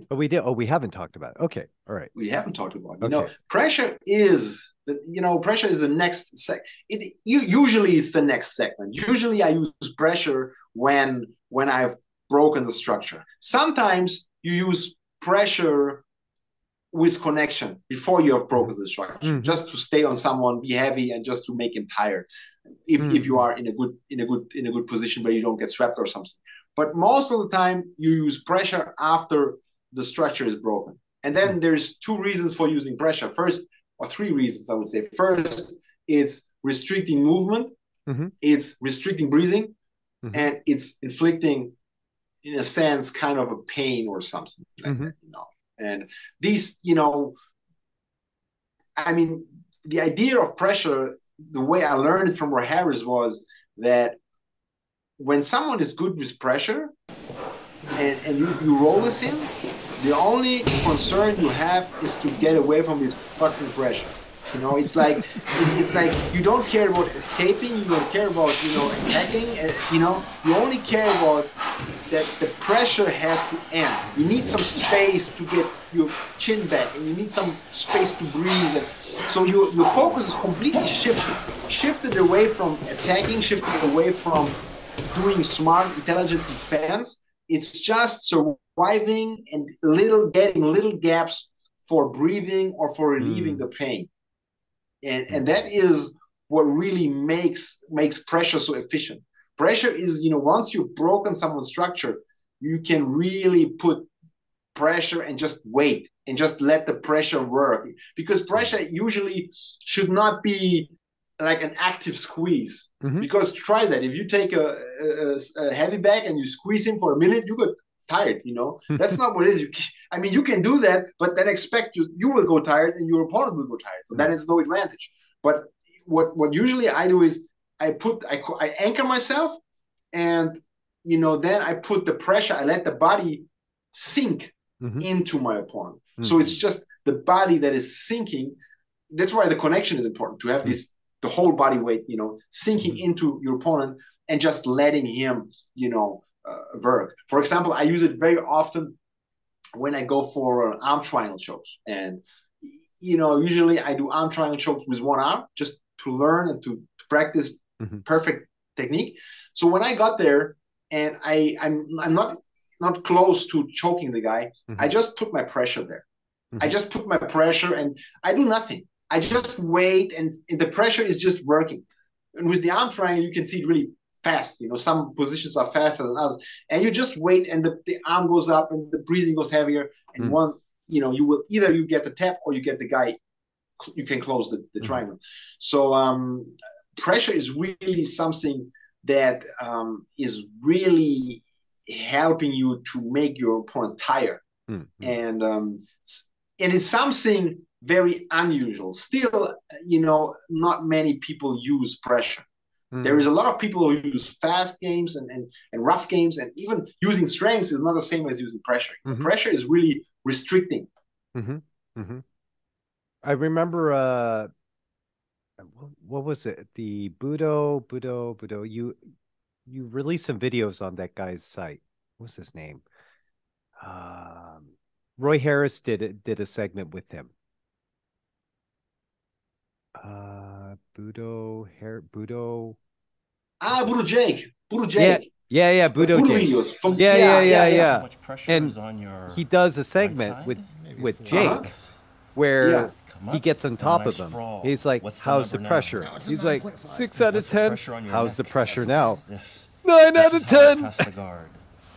Oh, we did. Oh, we haven't talked about it. Okay. All right. We haven't talked about it. Okay. Pressure is the next usually it's the next segment. Usually I use pressure when I've broken the structure. Sometimes you use pressure with connection before you have broken the structure, just to stay on someone, be heavy, and just to make him tired. If you are in a good position where you don't get swept or something. But most of the time you use pressure after the structure is broken. And then there's two reasons for using pressure. First, or three reasons, I would say. First, it's restricting movement, it's restricting breathing, and it's inflicting, in a sense, kind of a pain or something like that, you know. And these, you know, I mean, the idea of pressure, the way I learned it from Roy Harris was that when someone is good with pressure and you roll with him, the only concern you have is to get away from this fucking pressure. You know, it's like you don't care about escaping, you don't care about, you know, attacking, you know, you only care about that the pressure has to end. You need some space to get your chin back, and you need some space to breathe. And so your focus is completely shifted away from attacking, shifted away from doing smart, intelligent defense. It's just surviving and getting little gaps for breathing or for relieving the pain. And that is what really makes pressure so efficient. Pressure is, you know, once you've broken someone's structure, you can really put pressure and just wait and just let the pressure work. Because pressure usually should not be like an active squeeze. Because try that. If you take a heavy bag and you squeeze him for a minute, you get tired, you know. That's not what it is. I mean, you can do that, but then expect you will go tired and your opponent will go tired. So that is no advantage. But what usually I do is I anchor myself, and, you know, then I put the pressure, I let the body sink into my opponent. So it's just the body that is sinking. That's why the connection is important, to have the whole body weight, you know, sinking into your opponent and just letting him, you know, work. For example, I use it very often when I go for arm triangle chokes. And, you know, usually I do arm triangle chokes with one arm just to learn and to practice perfect technique. So when I got there and I'm not close to choking the guy, I just put my pressure there. I just put my pressure and I do nothing. I just wait, and the pressure is just working. And with the arm triangle, you can see it really fast. You know, some positions are faster than others. And you just wait, and the arm goes up and the breathing goes heavier. And one, you know, you will either you get the tap or you get the guy, you can close the triangle. So pressure is really something that is really helping you to make your opponent tired. And it's something very unusual. Still, you know, not many people use pressure. There is a lot of people who use fast games and rough games, and even using strengths is not the same as using pressure. Pressure is really restricting. I remember, what was it? The Budo. You released some videos on that guy's site. What's his name? Roy Harris did a segment with him. Budo Jake. Yeah, Budo Jake. Videos from, yeah. How much pressure is on your he does a segment with Jake where he gets on top of him. He's like, how's the pressure? He's like, 6 out of 10. How's the pressure now? 9 out of 10.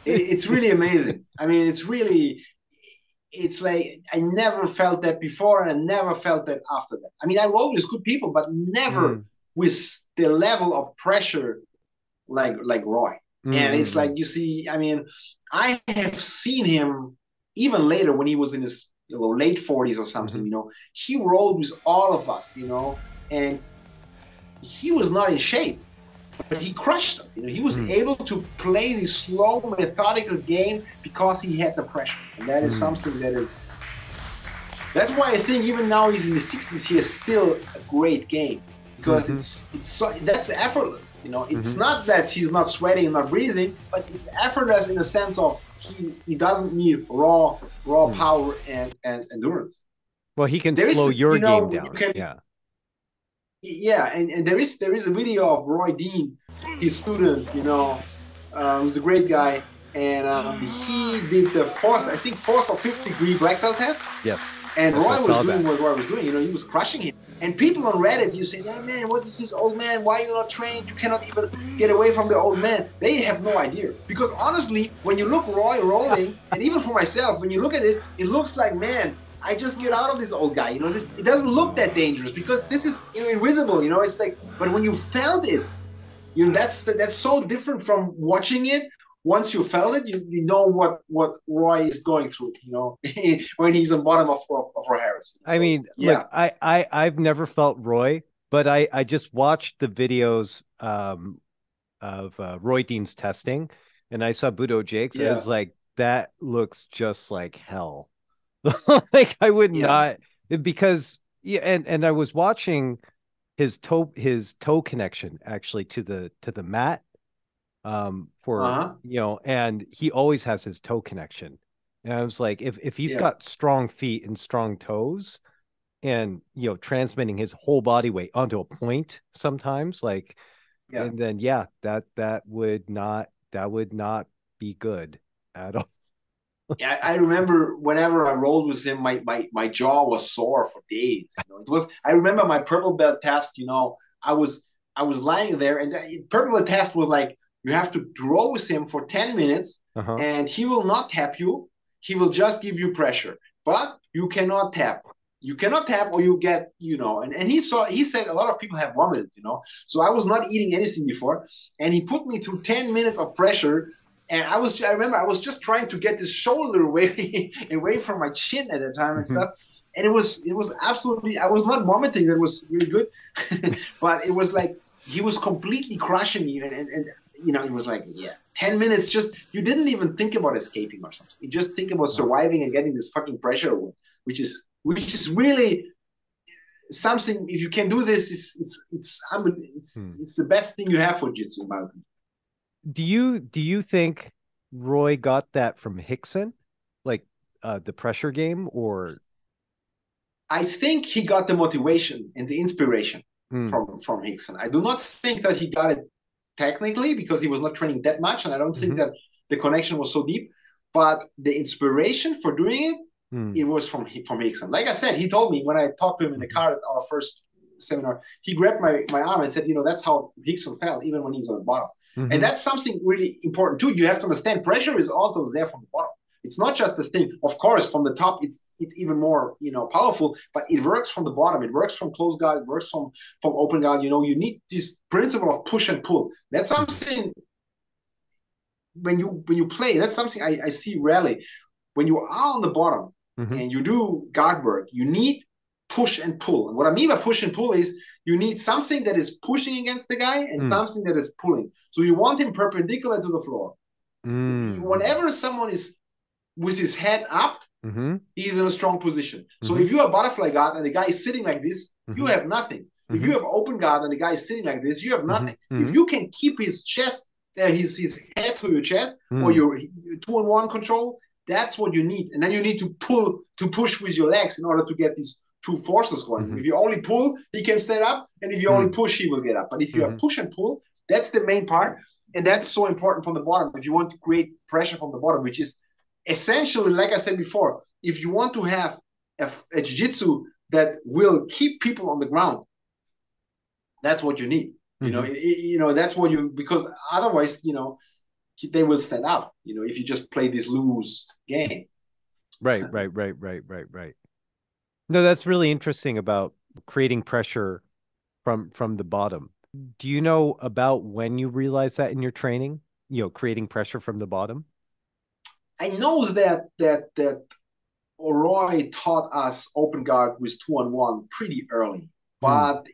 It's really amazing. I mean, it's like I never felt that before, and I never felt that after that. I mean, I rolled with good people, but never with the level of pressure like Roy. And it's like, you see, I mean, I have seen him even later when he was in his, you know, late 40s or something, you know, he rolled with all of us, you know, and he was not in shape, but he crushed us. You know, he was able to play this slow, methodical game because he had the pressure. And that is something that's why I think even now he's in the 60s, he is still a great game, because that's effortless. You know, it's not that he's not sweating and not breathing, but it's effortless in the sense of he doesn't need raw power and endurance. Well, he can slow your game down. And there is a video of Roy Dean, his student, you know, who's a great guy, and he did the fourth, I think, fourth or fifth degree black belt test. Yes. And yes, Roy was doing what Roy was doing. You know, he was crushing him. And people on Reddit, you say, "Yeah, man, what is this old man? Why are you not trained? You cannot even get away from the old man." They have no idea. Because honestly, when you look Roy rolling, and even for myself, when you look at it, it looks like, man, I just get out of this old guy. You know, it doesn't look that dangerous because this is, you know, invisible. You know, it's like, but when you felt it, you know, that's so different from watching it. Once you felt it, you know what Roy is going through, you know, when he's on bottom of Roy Harris. So, I mean, yeah. look, I've never felt Roy, but I just watched the videos of Roy Dean's testing, and I saw Budo Jake's. I was like, that looks just like hell. Like I would not, because and I was watching his toe connection actually to the mat. For you know, and he always has his toe connection. And I was like, if he's got strong feet and strong toes, and you know, transmitting his whole body weight onto a point sometimes, like, and then that would not be good at all. Yeah, I remember whenever I rolled with him, my jaw was sore for days. You know, it was. I remember my purple belt test. You know, I was lying there, and the purple belt test was like, you have to roll with him for 10 minutes, and he will not tap you. He will just give you pressure, but you cannot tap. You cannot tap, or you get, you know. And he said a lot of people have vomited. You know, so I was not eating anything before, and he put me through 10 minutes of pressure. And I remember I was just trying to get this shoulder away from my chin at the time and stuff. And it was absolutely, I was not vomiting. That was really good. But it was like, he was completely crushing me. And you know, it was like, 10 minutes, just, you didn't even think about escaping or something. You just think about surviving and getting this fucking pressure away, which is really something. If you can do this, it's the best thing you have for jiu-jitsu, in my opinion. Do you think Roy got that from Rickson, like the pressure game, or? I think he got the motivation and the inspiration from Rickson. I do not think that he got it technically, because he was not training that much, and I don't think that the connection was so deep. But the inspiration for doing it, it was from Rickson. Like I said, he told me when I talked to him in the car at our first seminar, he grabbed my arm and said, you know, that's how Rickson felt, even when he's on the bottom. And that's something really important too. You have to understand, pressure is always there from the bottom. It's not just the thing. Of course, from the top, it's even more, you know, powerful. But it works from the bottom. It works from closed guard. It works from open guard. You know, you need this principle of push and pull. That's something when you play. That's something I see rarely. When you are on the bottom and you do guard work, you need push and pull. And what I mean by push and pull is you need something that is pushing against the guy and something that is pulling. So you want him perpendicular to the floor. Whenever someone is with his head up, he's in a strong position. So if you have butterfly guard and the guy is sitting like this, you have nothing. If you have open guard and the guy is sitting like this, you have nothing. If you can keep his chest, his head to your chest, or your 2-on-1 control, that's what you need. And then you need to push with your legs in order to get these two forces going. If you only pull, he can stand up, and if you only push, he will get up. But if you have push and pull, that's the main part, and that's so important from the bottom. If you want to create pressure from the bottom, which is essentially, like I said before, if you want to have a jiu-jitsu that will keep people on the ground, that's what you need. You know, that's what you, because otherwise, you know, they will stand up. You know, if you just play this loose game. Right. No, that's really interesting about creating pressure from the bottom. Do you know about when you realized that in your training, you know, creating pressure from the bottom? I know that Roy taught us open guard with 2-on-1 pretty early, but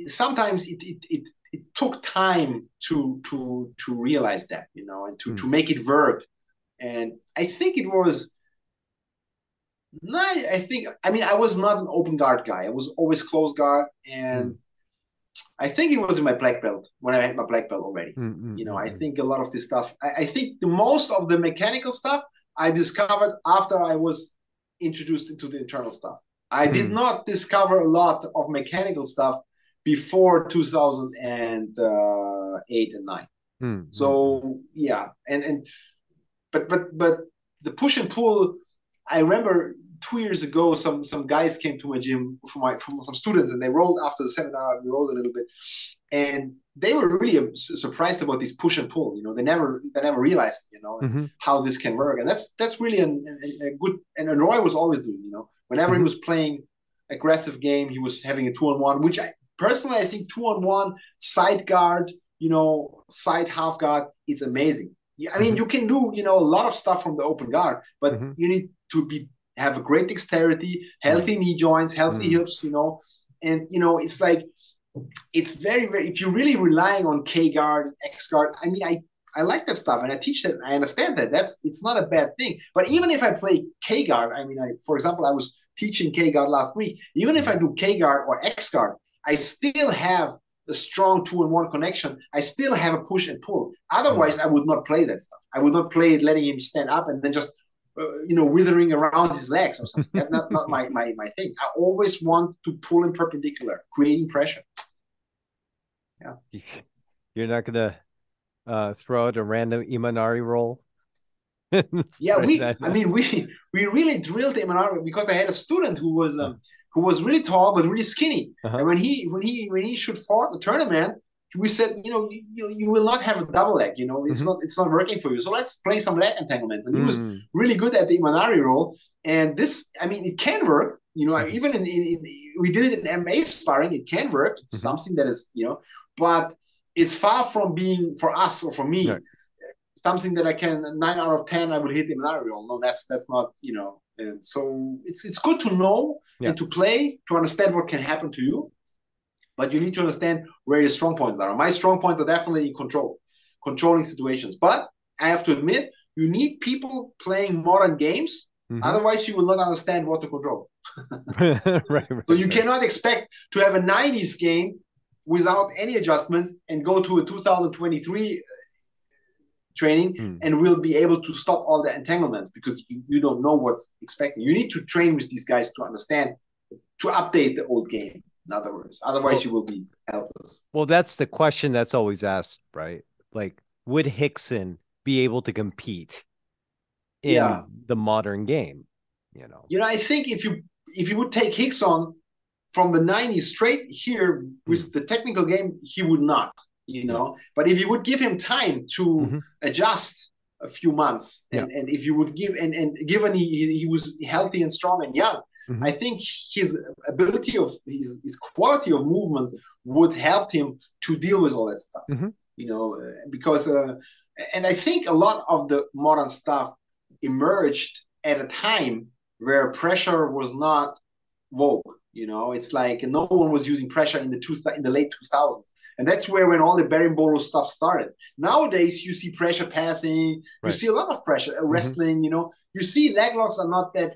sometimes it took time to realize that, you know, and to make it work. And I think it was not, I mean, I was not an open guard guy. I was always close guard. And I think it was in my black belt, when I had my black belt already. You know, I think a lot of this stuff, I think the most of the mechanical stuff I discovered after I was introduced into the internal stuff. I did not discover a lot of mechanical stuff before 2008 and 9. So yeah, but the push and pull, I remember 2 years ago, some guys came to my gym from some students, and they rolled after the seminar. We rolled a little bit, and they were really surprised about this push and pull. They never realized how this can work, and that's really a good. And Roy was always doing. Whenever he was playing aggressive game, he was having a 2-on-1, which I think 2-on-1 side guard, side half guard is amazing. I mean, you can do a lot of stuff from the open guard, but you need to have a great dexterity, healthy knee joints, healthy hips, and it's like, it's very, very, if you're really relying on K guard, X guard, I mean, I like that stuff, and I teach that. I understand that. It's not a bad thing. But even if I play K guard, I mean, for example, I was teaching K guard last week. Even if I do K guard or X guard, I still have a strong 2-on-1 connection. I still have a push and pull. Otherwise, I would not play that stuff. I would not play it letting him stand up and then just withering around his legs or something. That's not my thing. I always want to pull in perpendicular, creating pressure. Yeah. You're not gonna throw out a random Imanari roll? Yeah, we really drilled Imanari, because I had a student who was really tall but really skinny. And when he should fought the tournament, we said, you will not have a double leg. It's not working for you. So let's play some leg entanglements. And he was really good at the Imanari roll. And this, I mean, it can work. Even we did it in MMA sparring. It can work. It's something that is, but it's far from being, for us or for me, something that I can 9 out of 10 I will hit the Imanari roll. No, that's not. And so it's good to know and to play, to understand what can happen to you. But you need to understand where your strong points are. My strong points are definitely in controlling situations. But I have to admit, you need people playing modern games. Otherwise, you will not understand what to control. right. So you cannot expect to have a 90s game without any adjustments and go to a 2023 training and will be able to stop all the entanglements, because you don't know what's expected. You need to train with these guys to understand, to update the old game. In other words, otherwise you will be helpless. Well, that's the question that's always asked, right? Like, would Rickson be able to compete in the modern game? I think if you would take Rickson from the 90s straight here with the technical game, he would not. But if you would give him time to adjust a few months, and if you would and given he was healthy and strong and young, I think his ability of his quality of movement would help him to deal with all that stuff. Because and I think a lot of the modern stuff emerged at a time where pressure was not vogue. It's like no one was using pressure in the late 2000s. And that's when all the berimbolo stuff started. Nowadays, you see pressure passing. You see a lot of pressure, wrestling. You see leg locks are not that,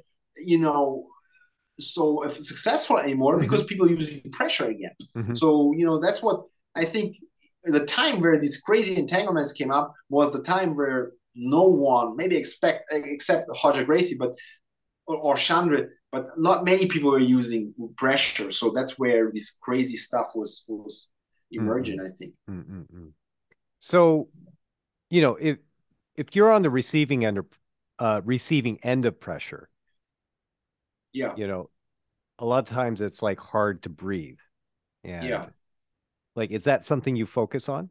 so successful anymore because people are using pressure again. So, that's what I think the time where these crazy entanglements came up was the time where no one, maybe except Roger Gracie, or Chandra, but not many people were using pressure. So that's where this crazy stuff was emerging, I think. So, if you're on the receiving end of pressure, a lot of times it's like hard to breathe. And like, is that something you focus on?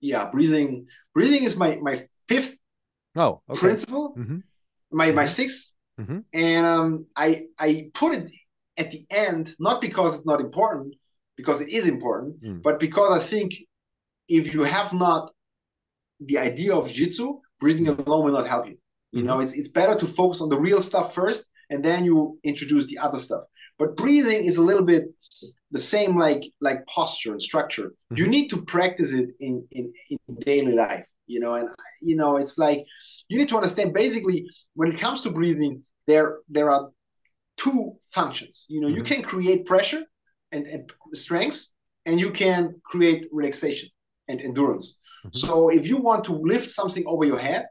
Yeah, breathing is my fifth principle, my sixth. And I put it at the end, not because it's not important, because it is important, but because I think if you have not the idea of jiu-jitsu, breathing alone will not help you. It's better to focus on the real stuff first, and then you introduce the other stuff. But breathing is a little bit the same like posture and structure. You need to practice it in daily life, and it's like you need to understand basically when it comes to breathing, there are two functions. You can create pressure and strength, and you can create relaxation and endurance. So if you want to lift something over your head,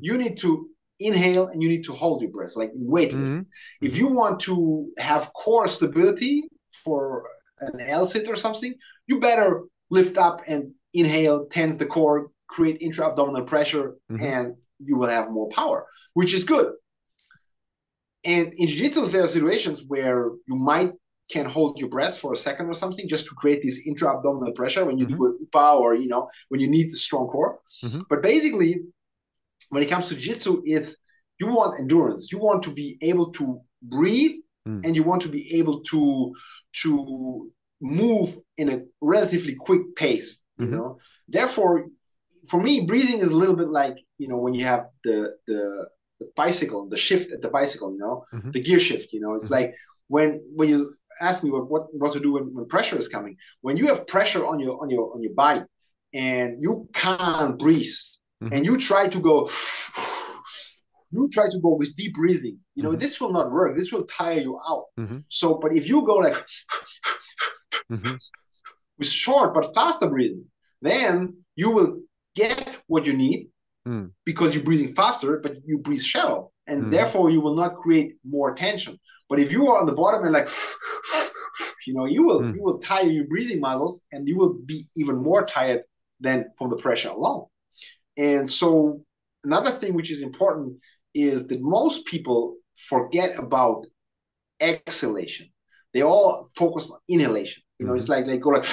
you need to inhale and you need to hold your breath, like weightlifting. If you want to have core stability for an L-sit or something, you better lift up and inhale, tense the core, create intra-abdominal pressure, and you will have more power, which is good. And in jiu-jitsu, there are situations where you can hold your breath for a second or something just to create this intra-abdominal pressure when you do a upa, or when you need the strong core. But basically, when it comes to jiu-jitsu, it's you want endurance. You want to be able to breathe, and you want to be able to move in a relatively quick pace. Therefore, for me, breathing is a little bit like when you have the bicycle, the shift at the bicycle, the gear shift. It's like when you ask me what to do when pressure is coming. When you have pressure on your body and you can't breathe, and you try to go with deep breathing, this will not work. This will tire you out. So, but if you go like with short but faster breathing, then you will get what you need because you're breathing faster, but you breathe shallow, and therefore you will not create more tension. But if you are on the bottom and like, you will tire your breathing muscles, and you will be even more tired than from the pressure alone. And so another thing which is important is that most people forget about exhalation. They all focus on inhalation. It's like they go like,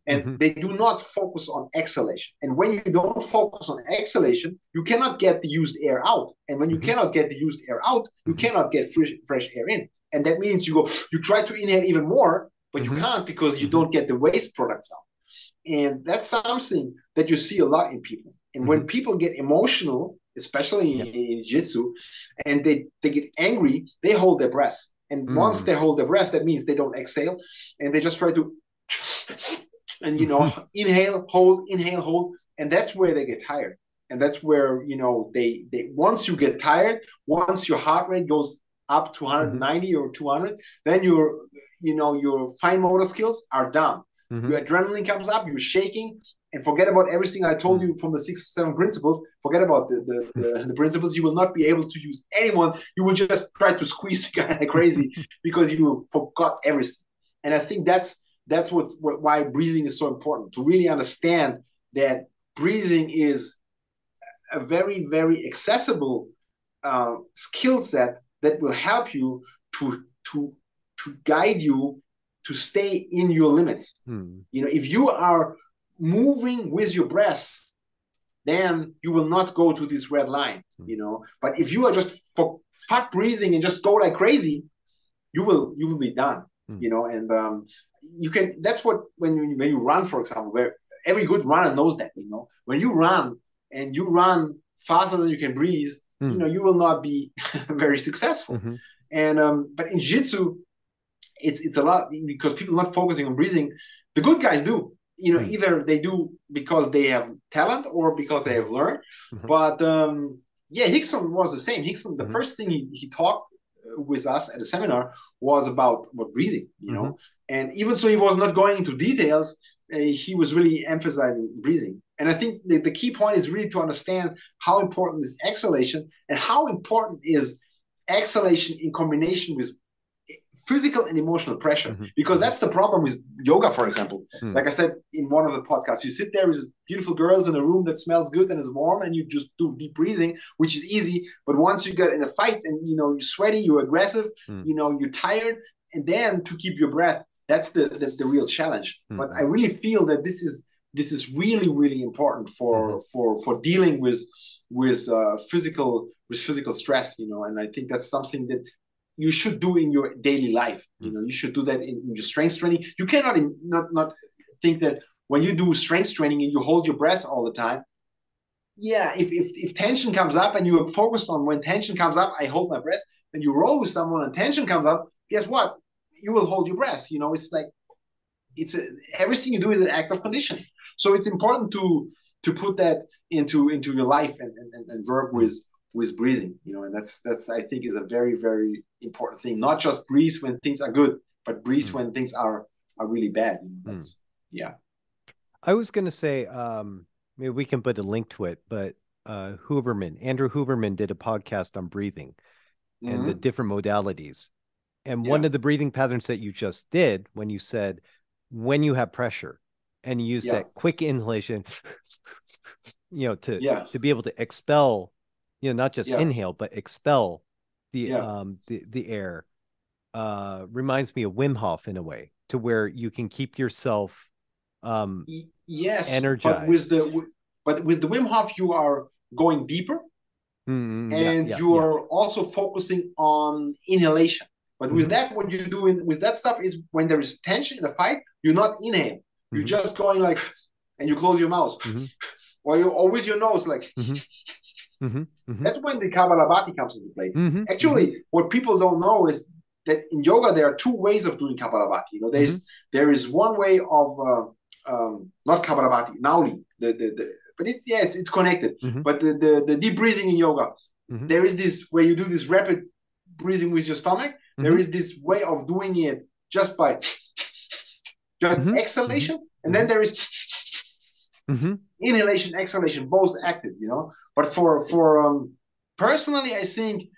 and they do not focus on exhalation. And when you don't focus on exhalation, you cannot get the used air out. And when you cannot get the used air out, you cannot get fresh air in. And that means you try to inhale even more, but you can't because you don't get the waste products out. And that's something that you see a lot in people. And when people get emotional, especially in jiu-jitsu, and they get angry, they hold their breath. And once they hold their breath, that means they don't exhale, and they just try to and inhale, hold, and that's where they get tired. And that's where they once you get tired, once your heart rate goes up to 190 or 200, then your fine motor skills are done. Your adrenaline comes up, you're shaking, and forget about everything I told you from the 6 or 7 principles. Forget about the principles. You will not be able to use anyone. You will just try to squeeze the guy like crazy because you forgot everything. And I think that's why breathing is so important, to really understand that breathing is a very, very accessible skill set that will help you to guide you to stay in your limits. If you are moving with your breath, then you will not go to this red line. But if you are just fuck breathing and just go like crazy, you will be done. And you can. That's what when you run, for example, where every good runner knows that. When you run and you run faster than you can breathe, you will not be very successful. And but in jiu-jitsu, it's a lot because people are not focusing on breathing. The good guys do. Either they do because they have talent or because they have learned. But Rickson was the same. Rickson, the first thing he talked with us at a seminar was about breathing. And even so, he was not going into details. He was really emphasizing breathing. And I think the key point is really to understand how important is exhalation and how important is exhalation in combination with physical and emotional pressure, because that's the problem with yoga, for example. Like I said in one of the podcasts, you sit there with beautiful girls in a room that smells good and is warm, and you just do deep breathing, which is easy. But once you get in a fight and you're sweaty, you're aggressive, you're tired, and then to keep your breath, that's the real challenge. But I really feel that this is really, really important for dealing with physical stress, and I think that's something that you should do in your daily life. You should do that in your strength training. You cannot not think that when you do strength training and you hold your breath all the time. Yeah, if tension comes up and you are focused on when tension comes up, I hold my breath. And you roll with someone and tension comes up, guess what? You will hold your breath. It's like everything you do is an act of conditioning. So it's important to put that into your life and work with breathing, and that's I think is a very, very important thing. Not just breathe when things are good, but breathe when things are really bad. I was going to say, maybe we can put a link to it, but Andrew Huberman did a podcast on breathing and the different modalities. And one of the breathing patterns that you just did when you said, when you have pressure, and you use that quick inhalation, Yeah. to be able to expel, not just inhale, but expel the air. Reminds me of Wim Hof in a way, to where you can keep yourself yes, energized. but with the Wim Hof, you are going deeper, and you are also focusing on inhalation. But with that, what you do with that stuff is, when there is tension in a fight, you're not inhaling. You're just going like, and you close your mouth, or you always your nose like. That's when the Kapalabhati comes into play. Actually, what people don't know is that in yoga there are two ways of doing Kapalabhati. There is one way of not Kapalabhati, Nauli, but it's connected. But the deep breathing in yoga, there is this where you do this rapid breathing with your stomach. There is this way of doing it just by exhalation, and then there is inhalation, exhalation, both active. But for personally, I think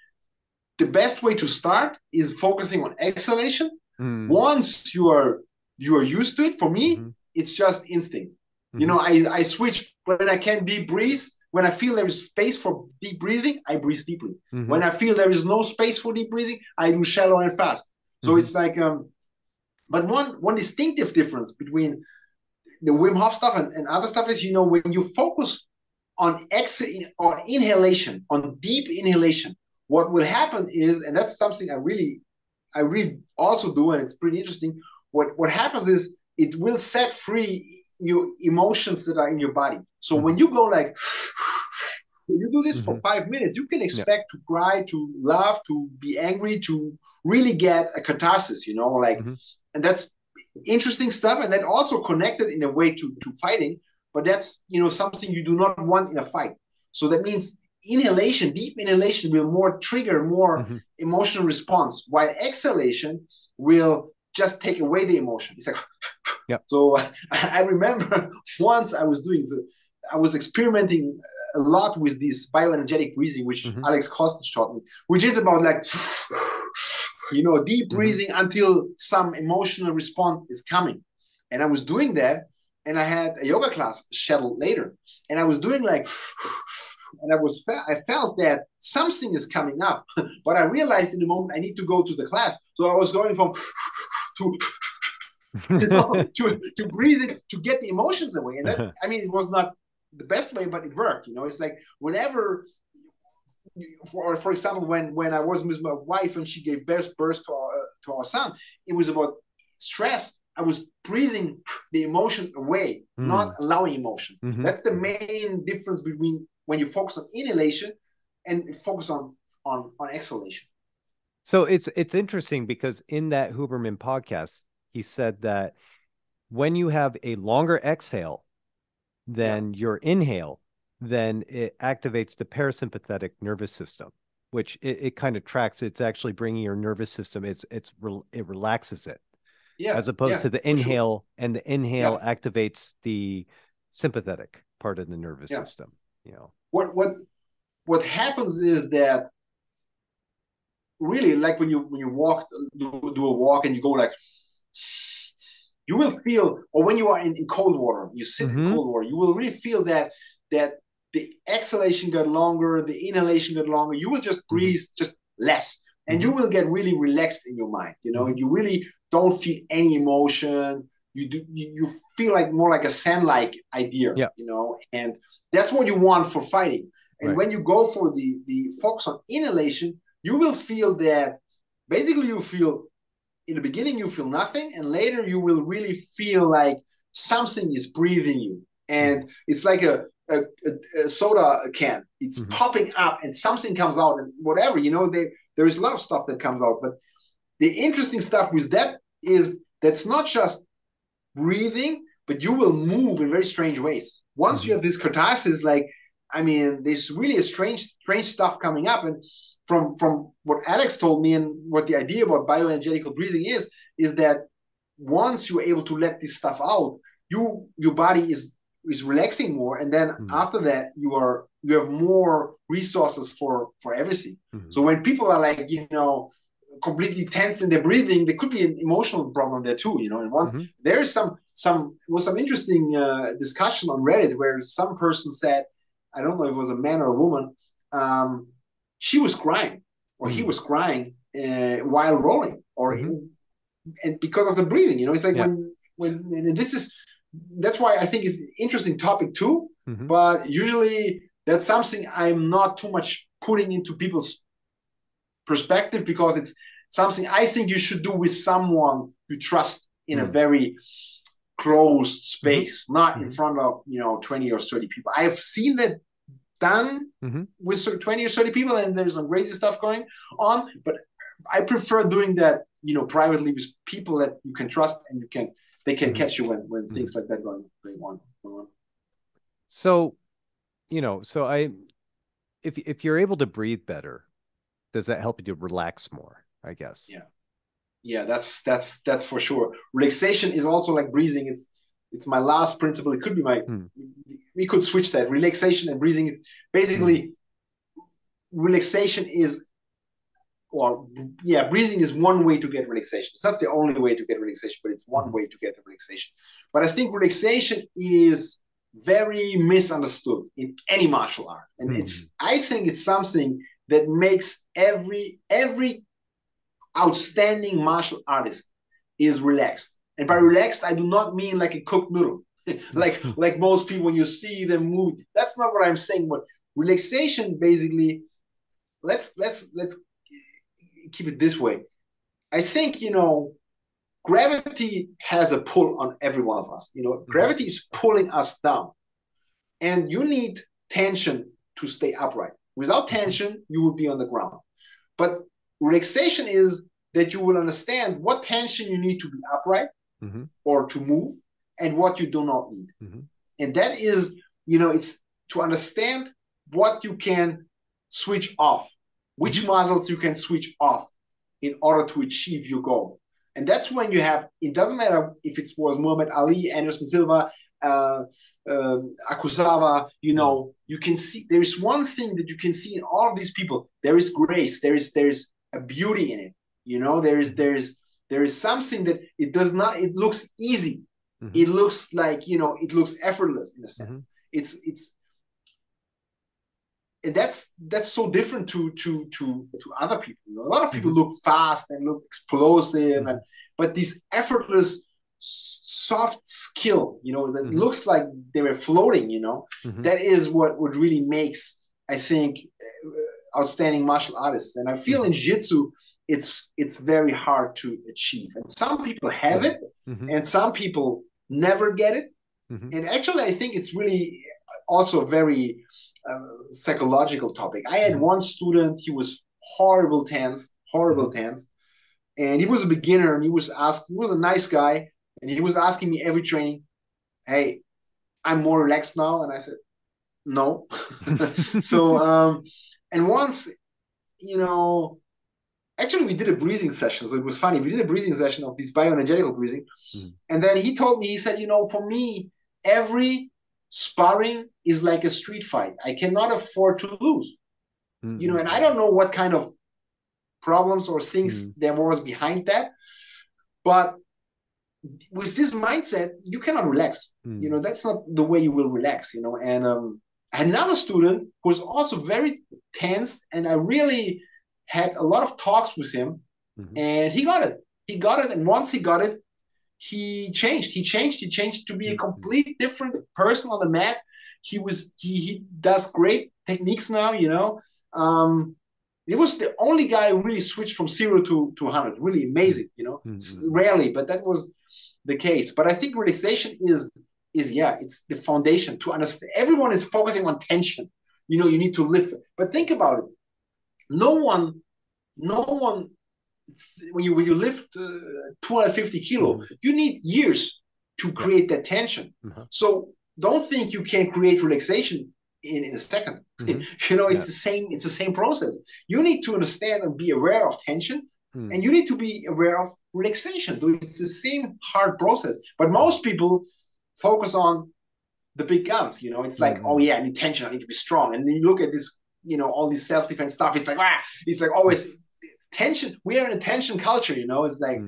the best way to start is focusing on exhalation. Once you are used to it, for me, it's just instinct. I switch when I can deep breathe. When I feel there is space for deep breathing, I breathe deeply. When I feel there is no space for deep breathing, I do shallow and fast. So it's like, but one distinctive difference between the Wim Hof stuff and other stuff is, when you focus on inhalation, on deep inhalation, what will happen is, and that's something I really also do, and it's pretty interesting. What happens is, it will set free your emotions that are in your body. So when you go like, when you do this for 5 minutes, you can expect to cry, to laugh, to be angry, to really get a catharsis, and that's interesting stuff. And then also connected in a way to fighting, but that's, something you do not want in a fight. So that means inhalation, deep inhalation, will trigger more emotional response, while exhalation will just take away the emotion. It's like, So I remember once I was experimenting a lot with this bioenergetic breathing, which Alex Kostic taught me, which is about like, deep breathing until some emotional response is coming. And I was doing that, and I had a yoga class scheduled later, and I was doing like, and I felt that something is coming up, but I realized in the moment I need to go to the class. So I was going from to breathe it, to get the emotions away. And that, it was not the best way, but it worked. It's like, whenever, for example, when I was with my wife and she gave birth to our son, it was about stress. I was breathing the emotions away, not allowing emotions. That's the main difference between when you focus on inhalation and focus on exhalation. So it's interesting, because in that Huberman podcast, he said that when you have a longer exhale than your inhale, then it activates the parasympathetic nervous system, which it kind of tracks. It's actually bringing your nervous system. It relaxes it, as opposed to the inhale, and the inhale activates the sympathetic part of the nervous system. What happens is that, really, like when you walk, do a walk, and you go like, you will feel, or when you are in cold water, you sit in cold water, you will really feel that the exhalation got longer, the inhalation got longer. You will just breathe just less, and you will get really relaxed in your mind. You really don't feel any emotion. You feel like more like a Zen-like idea. And that's what you want for fighting. And when you go for the focus on inhalation, you will feel that basically you feel, in the beginning, you feel nothing, and later you will really feel like something is breathing you. And it's like a soda can. It's popping up, and something comes out, and whatever, there is a lot of stuff that comes out. But the interesting stuff with that is, that's not just breathing, but you will move in very strange ways. Once you have this catharsis, like, there's really a strange stuff coming up. And from what Alex told me, and what the idea about bioenergetical breathing is that once you're able to let this stuff out, your body is relaxing more, and then after that you have more resources for everything. So when people are like, completely tense in their breathing, there could be an emotional problem there too, you know. And once there is some interesting discussion on Reddit where some person said, I don't know if it was a man or a woman, she was crying or he was crying while rolling, or and because of the breathing, you know. It's like when that's why I think it's an interesting topic too. But usually that's something I'm not too much putting into people's perspective, because it's something I think you should do with someone you trust in a very closed space, not in front of, you know, 20 or 30 people. I've seen that done with 20 or 30 people, and there's some crazy stuff going on, but I prefer doing that, you know, privately with people that you can trust, and they can catch you when things like that going on. So, you know, if you're able to breathe better, does that help you to relax more, I guess? Yeah, that's for sure. Relaxation is also like breathing. It's my last principle. It could be my we could switch that. Relaxation and breathing is basically relaxation is, or breathing is one way to get relaxation. It's not the only way to get relaxation, but it's one way to get the relaxation. But I think relaxation is very misunderstood in any martial art, and I think it's something that makes every outstanding martial artist is relaxed. And by relaxed, I do not mean like a cooked noodle, like most people when you see them move. That's not what I'm saying. But relaxation, basically, let's keep it this way. I think, you know, gravity has a pull on every one of us. You know, gravity is pulling us down, and you need tension to stay upright. Without tension, you would be on the ground. But relaxation is that you will understand what tension you need to be upright or to move, and what you do not need. And that is, you know, it's to understand what you can switch off, which muscles you can switch off in order to achieve your goal. And that's when you have, it doesn't matter if it was Muhammad Ali, Anderson Silva, Akusawa, you know, you can see there is one thing that you can see in all of these people. There is grace. There is a beauty in it. You know, there is something that it does not. It looks easy. It looks like, you know, it looks effortless in a sense. It's and that's so different to other people. You know, a lot of people look fast and look explosive, but this effortless, soft skill, you know, that looks like they were floating, you know, that is what really makes, I think, outstanding martial artists. And I feel in jiu-jitsu, it's very hard to achieve. And some people have it, and some people never get it. And actually, I think it's really also a very psychological topic. I had one student, he was horrible tense, and he was a beginner, and he was a nice guy, and he was asking me every training, hey, I'm more relaxed now. And I said, no. So, and once, you know, actually we did a breathing session. So it was funny. We did a breathing session of this bioenergetical breathing. And then he told me, he said, you know, for me, every sparring is like a street fight. I cannot afford to lose, you know, and I don't know what kind of problems or things there was behind that. But with this mindset, you cannot relax. You know, that's not the way you will relax, you know. And I had another student who was also very tense, and I really had a lot of talks with him, and he got it. And once he got it, he changed to be a complete different person on the mat. He does great techniques now, you know. He was the only guy who really switched from 0 to 100. Really amazing, you know. Rarely, but that was the case. But I think relaxation is it's the foundation to understand. Everyone is focusing on tension. You know, you need to lift. But think about it. No one, when you lift 250 kilo, you need years to create that tension. So don't think you can create relaxation in a second. You know, it's the same process. You need to understand and be aware of tension, and you need to be aware of relaxation. It's the same hard process. But most people focus on the big guns. You know, it's like, oh yeah, I need tension, I need to be strong. And then you look at this, you know, all this self-defense stuff. It's like, it's like always tension. We are in a tension culture, you know. It's like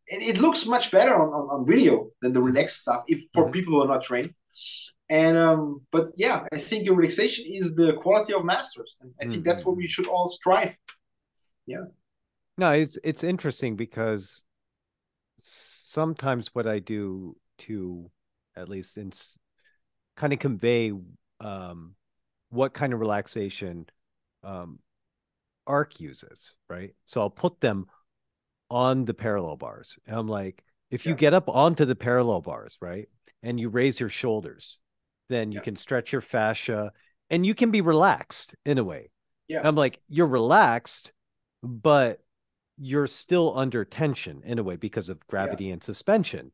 it looks much better on video than the relaxed stuff if for people who are not trained. And but yeah, I think your relaxation is the quality of masters, and I think that's what we should all strive. Yeah. No, it's interesting because sometimes what I do to at least kind of convey what kind of relaxation ARC uses, right? So I'll put them on the parallel bars. And I'm like, if you get up onto the parallel bars, right, and you raise your shoulders, then you can stretch your fascia and you can be relaxed in a way. Yeah. I'm like, you're relaxed, but you're still under tension in a way because of gravity and suspension.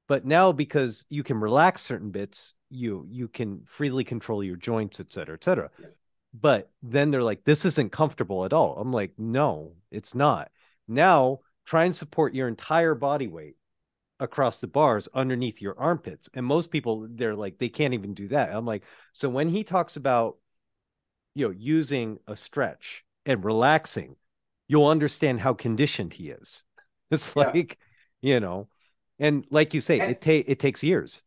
But now because you can relax certain bits, you can freely control your joints, et cetera, et cetera. Yeah. But then they're like, this isn't comfortable at all. I'm like, no, it's not. Now try and support your entire body weight across the bars underneath your armpits. And most people, they're like, they can't even do that. I'm like, so when he talks about, using a stretch and relaxing, you'll understand how conditioned he is. It's like, and like you say, it takes years.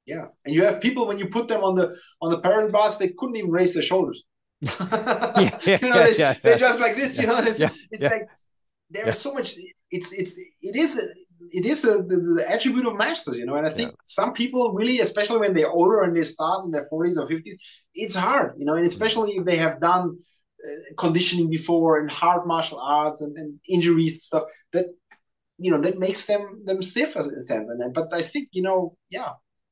Yeah. And you have people, when you put them on the parallel bars, they couldn't even raise their shoulders. They're just like this, it's like there's so much. It is the attribute of masters, and I think some people really, especially when they're older and they start in their 40s or 50s, it's hard, and especially if they have done conditioning before and hard martial arts and injuries and stuff that that makes them stiff in a sense. But I think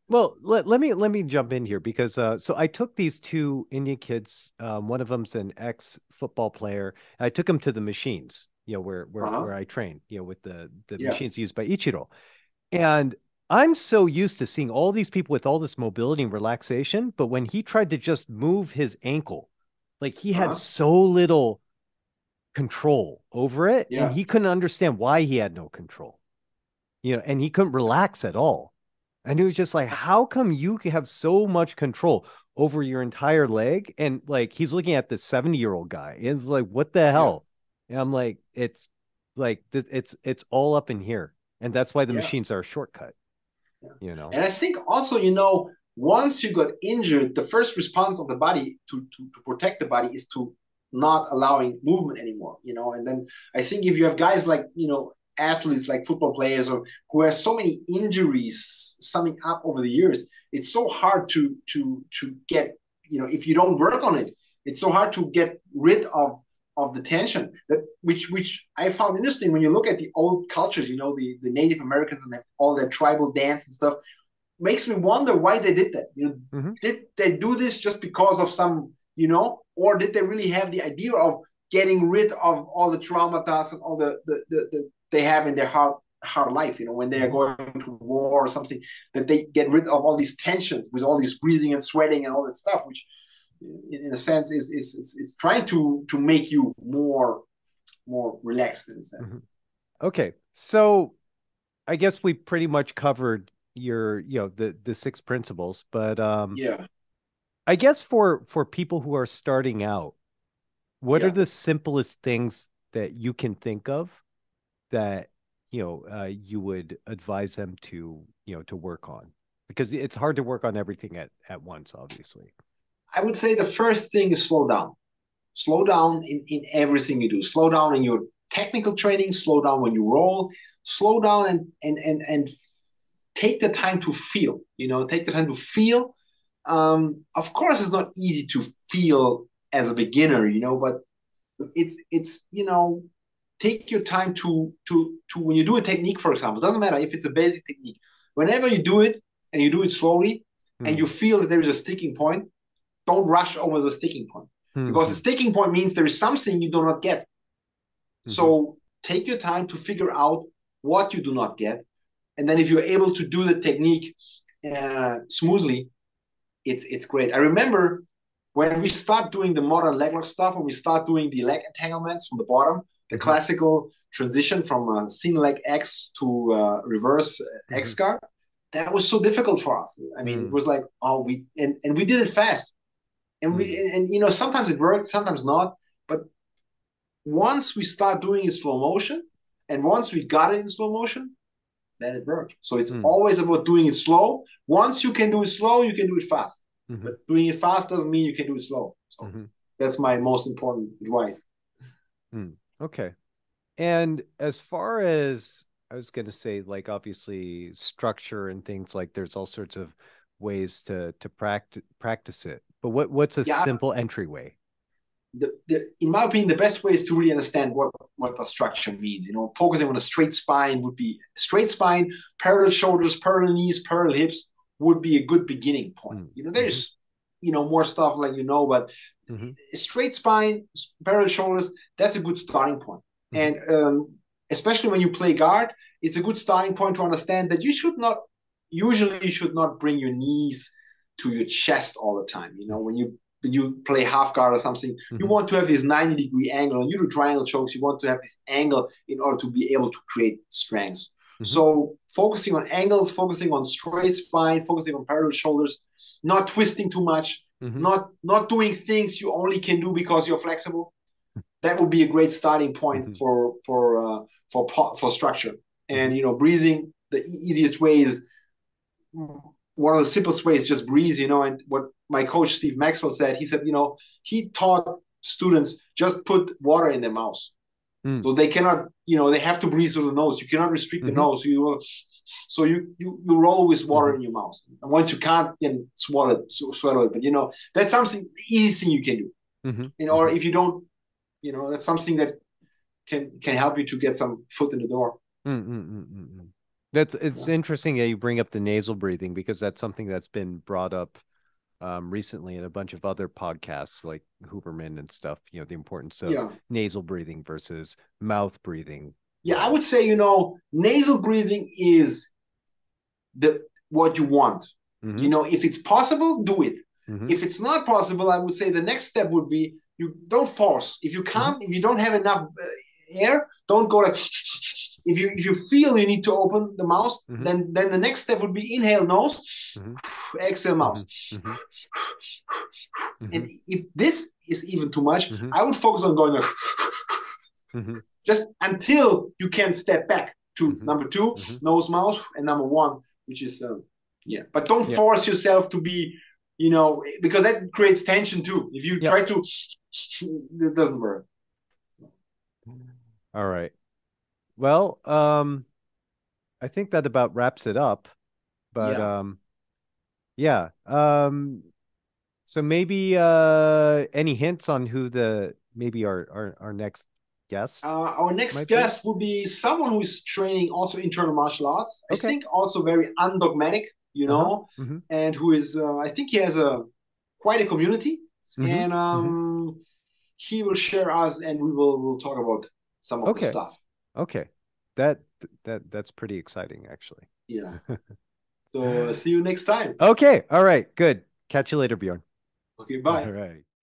Well, let me jump in here because so I took these two Indian kids. One of them's an ex-football player. I took him to the machines, where I train, with the machines used by Ichiro. And I'm so used to seeing all these people with all this mobility and relaxation, but when he tried to just move his ankle, like he had so little control over it, and he couldn't understand why he had no control, and he couldn't relax at all. And he was just like, how come you have so much control over your entire leg? And like, he's looking at this 70-year-old guy. And it's like, what the hell? And I'm like, it's like, it's all up in here. And that's why the machines are a shortcut, And I think also, once you got injured, the first response of the body to protect the body is to not allowing movement anymore, And then I think if you have guys like, athletes like football players or who have so many injuries summing up over the years, it's so hard to get, if you don't work on it, it's so hard to get rid of the tension that which I found interesting when you look at the old cultures, the Native Americans and all their tribal dance and stuff. Makes me wonder why they did that. Did they do this just because of some, or did they really have the idea of getting rid of all the traumata and all the they have in their hard life, when they are going to war or something, that they get rid of all these tensions with all this breathing and sweating and all that stuff, which in a sense is trying to make you more relaxed in a sense. Okay. So I guess we pretty much covered your, the 6 principles, but I guess for people who are starting out, what are the simplest things that you can think of that you would advise them to to work on? Because it's hard to work on everything at once, obviously. I would say the first thing is slow down. Slow down in everything you do. Slow down in your technical training, slow down when you roll, slow down and take the time to feel, take the time to feel. Of course, it's not easy to feel as a beginner, but it's take your time to when you do a technique, for example, it doesn't matter if it's a basic technique. Whenever you do it and you do it slowly and you feel that there is a sticking point, don't rush over the sticking point, because the sticking point means there is something you do not get. So take your time to figure out what you do not get. And then if you're able to do the technique smoothly, it's great. I remember when we start doing the modern leg lock stuff, when we start doing the leg entanglements from the bottom, the classical transition from single leg X to reverse X guard, that was so difficult for us. I mean, it was like, we did it fast. And sometimes it worked, sometimes not. But once we start doing it slow motion, and once we got it in slow motion, then it worked. So it's always about doing it slow. Once you can do it slow, you can do it fast. But doing it fast doesn't mean you can do it slow. So that's my most important advice. Okay. And as far as I was going to say, like, obviously structure and things, like there's all sorts of ways to practice it. But what's a simple entryway? In my opinion, the best way is to really understand what the structure means. You know, focusing on a straight spine would be straight spine, parallel shoulders, parallel knees, parallel hips would be a good beginning point. You know, there's more stuff like but straight spine, parallel shoulders, that's a good starting point. And especially when you play guard, it's a good starting point to understand that you should not bring your knees to your chest all the time. You know, when you play half guard or something, you want to have this 90-degree angle. And you do triangle chokes, you want to have this angle in order to be able to create strength. So focusing on angles, focusing on straight spine, focusing on parallel shoulders, not twisting too much, not doing things you only can do because you're flexible. That would be a great starting point for structure. And breathing, the easiest way is one of the simplest ways, just breathe. And what my coach Steve Maxwell said, he said, he taught students just put water in their mouth. So they cannot, they have to breathe through the nose. You cannot restrict the nose. So you roll with water in your mouth. And once you can't, then swallow it. But that's something, the easiest thing you can do. Or if you don't, that's something that can help you to get some foot in the door. It's interesting that you bring up the nasal breathing, because that's something that's been brought up recently in a bunch of other podcasts like Huberman and stuff, the importance of nasal breathing versus mouth breathing. I would say, nasal breathing is what you want. If it's possible, do it. If it's not possible, I would say the next step would be, you don't force. If you can't, if you don't have enough air, don't go like, if you feel you need to open the mouth, then the next step would be inhale nose, exhale mouth. And if this is even too much, I would focus on going like, just until you can step back to number 2, nose, mouth, and number 1, which is, but don't force yourself to be, because that creates tension too. If you try to, this doesn't work. All right. Well, I think that about wraps it up. But so maybe any hints on who maybe our next guest? Our next guest will be someone who is training also internal martial arts. I think also very undogmatic, and who is I think he has quite a community, and he will share us, and we'll talk about some of the stuff. Okay. That's pretty exciting, actually. Yeah. So see you next time. Okay. All right. Good. Catch you later, Björn. Okay. Bye. All right.